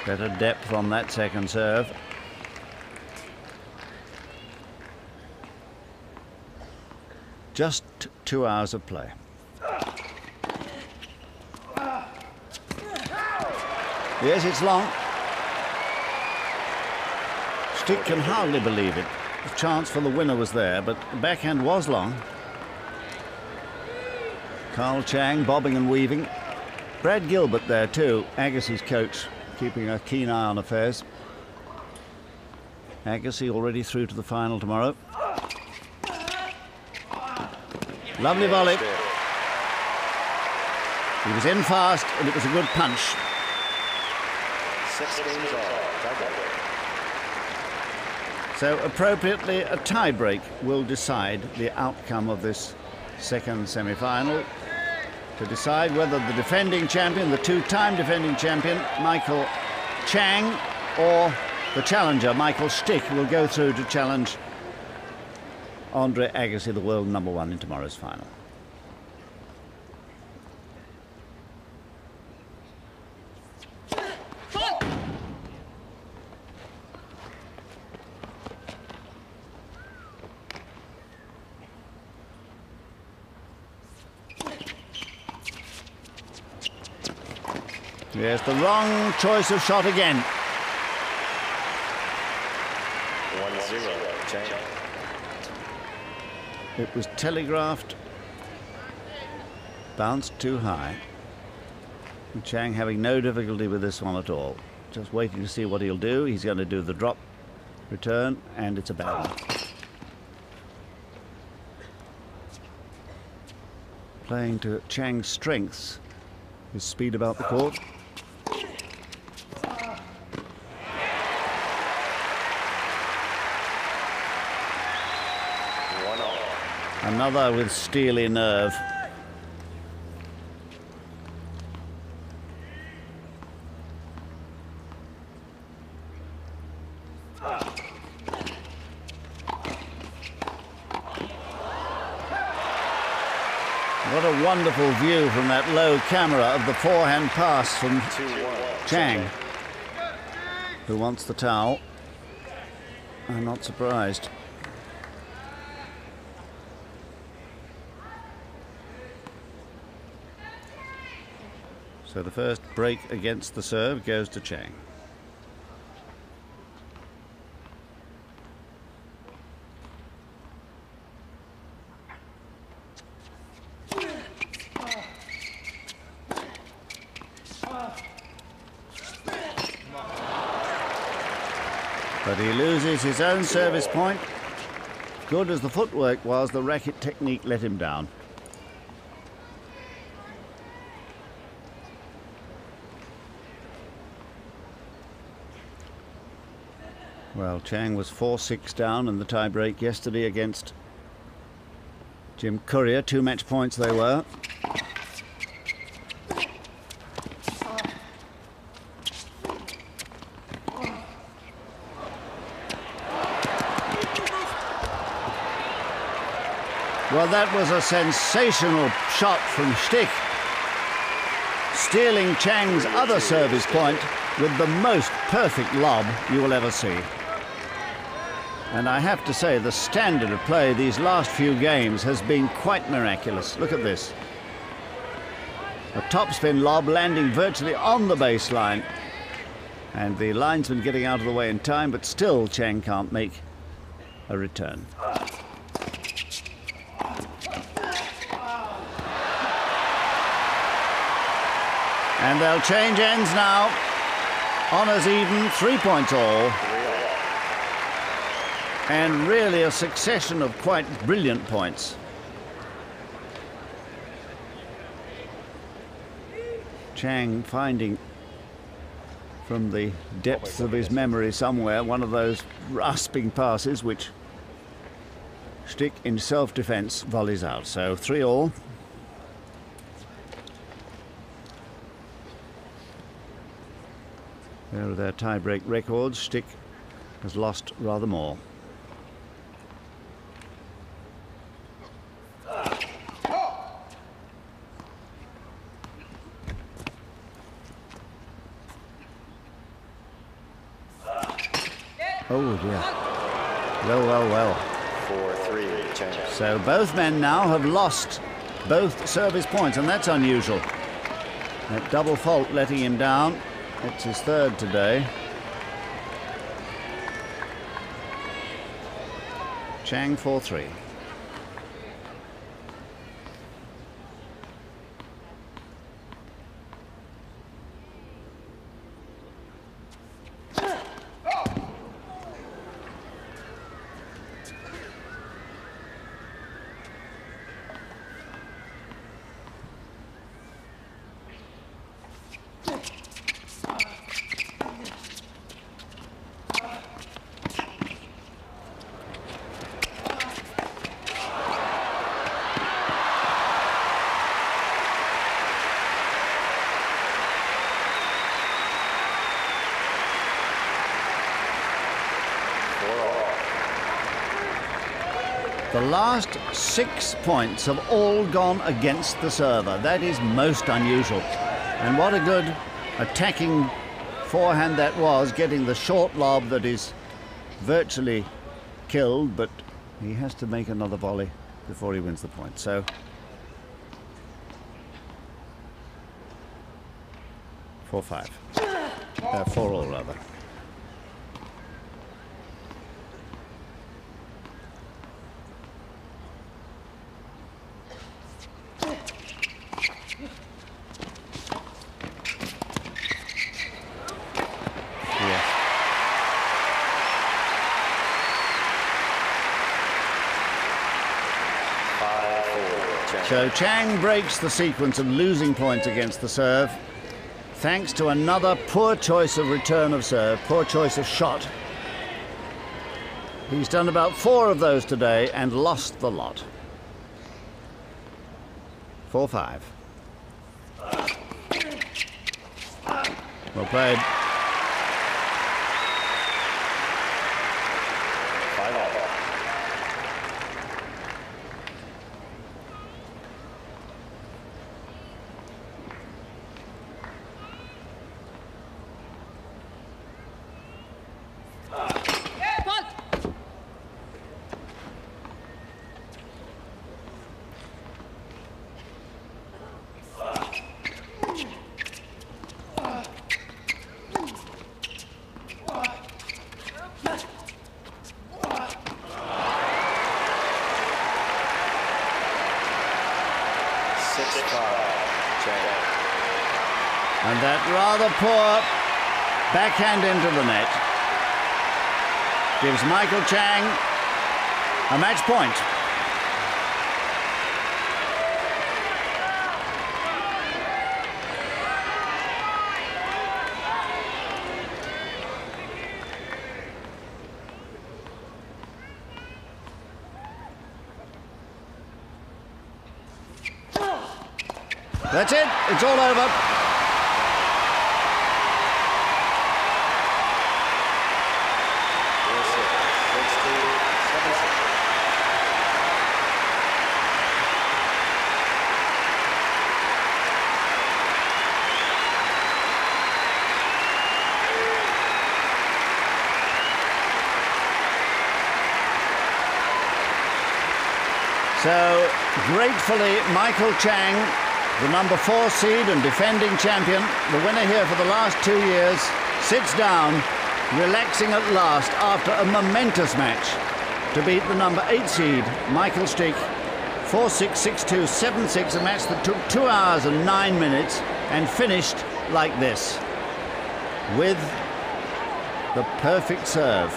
Better depth on that second serve. Just 2 hours of play. Yes, it's long. Stich can hardly believe it. The chance for the winner was there, but the backhand was long. Carl Chang bobbing and weaving. Brad Gilbert there too, Agassi's coach, keeping a keen eye on affairs. Agassi already through to the final tomorrow. Lovely volley. He was in fast, and it was a good punch. 6 games all. So appropriately, a tie-break will decide the outcome of this second semi-final, to decide whether the defending champion, the two-time defending champion, Michael Chang, or the challenger, Michael Stich, will go through to challenge Andre Agassi, the world #1 in tomorrow's final. Yes, the wrong choice of shot again. 1-0, Chang. It was telegraphed, bounced too high. And Chang having no difficulty with this one at all. Just waiting to see what he'll do. He's going to do the drop, return, and it's a bad one. Playing to Chang's strengths, his speed about the court. Another with steely nerve. What a wonderful view from that low camera of the forehand pass from Chang, who wants the towel. I'm not surprised. So the first break against the serve goes to Chang. But he loses his own service point. Good as the footwork was, the racket technique let him down. Well, Chang was 4-6 down in the tie-break yesterday against Jim Courier. 2 match points they were. Well, that was a sensational shot from Stich, stealing Chang's other service point with the most perfect lob you will ever see. And I have to say, the standard of play these last few games has been quite miraculous. Look at this. A topspin lob landing virtually on the baseline. And the linesman getting out of the way in time, but still Chang can't make a return. And they'll change ends now. Honours even, 3 points all. And really a succession of quite brilliant points. Chang finding from the depths of his memory somewhere one of those rasping passes which Stich in self-defence volleys out. So 3 all. There are their tie-break records. Stich has lost rather more. Oh dear. Well. 4-3, Chang. So both men now have lost both service points, and that's unusual. That double fault letting him down. It's his third today. Chang 4-3. The last 6 points have all gone against the server. That is most unusual. And what a good attacking forehand that was, getting the short lob that is virtually killed, but he has to make another volley before he wins the point. So 4-5. 4-all, rather. So Chang breaks the sequence of losing points against the serve thanks to another poor choice of return of serve, poor choice of shot. He's done about 4 of those today and lost the lot. 4-5. Well played. 5-all. And that rather poor backhand into the net gives Michael Chang a match point. That's it. It's all over. So, gratefully, Michael Chang, the number 4 seed and defending champion, the winner here for the last 2 years, sits down, relaxing at last after a momentous match to beat the number 8 seed, Michael Stich, 4-6, 6-2, 7-6, a match that took 2 hours and 9 minutes and finished like this, with the perfect serve.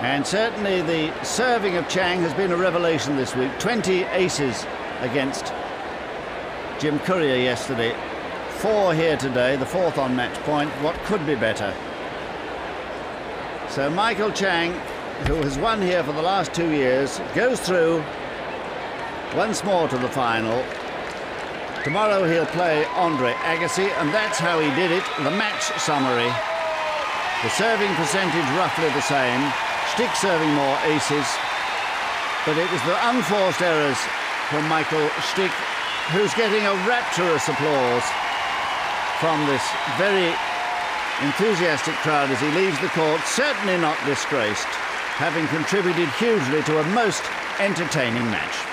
And certainly the serving of Chang has been a revelation this week. 20 aces against Jim Courier yesterday. 4 here today, the 4th on match point. What could be better? So Michael Chang, who has won here for the last 2 years, goes through once more to the final. Tomorrow he'll play Andre Agassi, and that's how he did it. The match summary. The serving percentage roughly the same. Stich serving more aces, but it was the unforced errors from Michael Stich, who's getting a rapturous applause from this very enthusiastic crowd as he leaves the court, certainly not disgraced, having contributed hugely to a most entertaining match.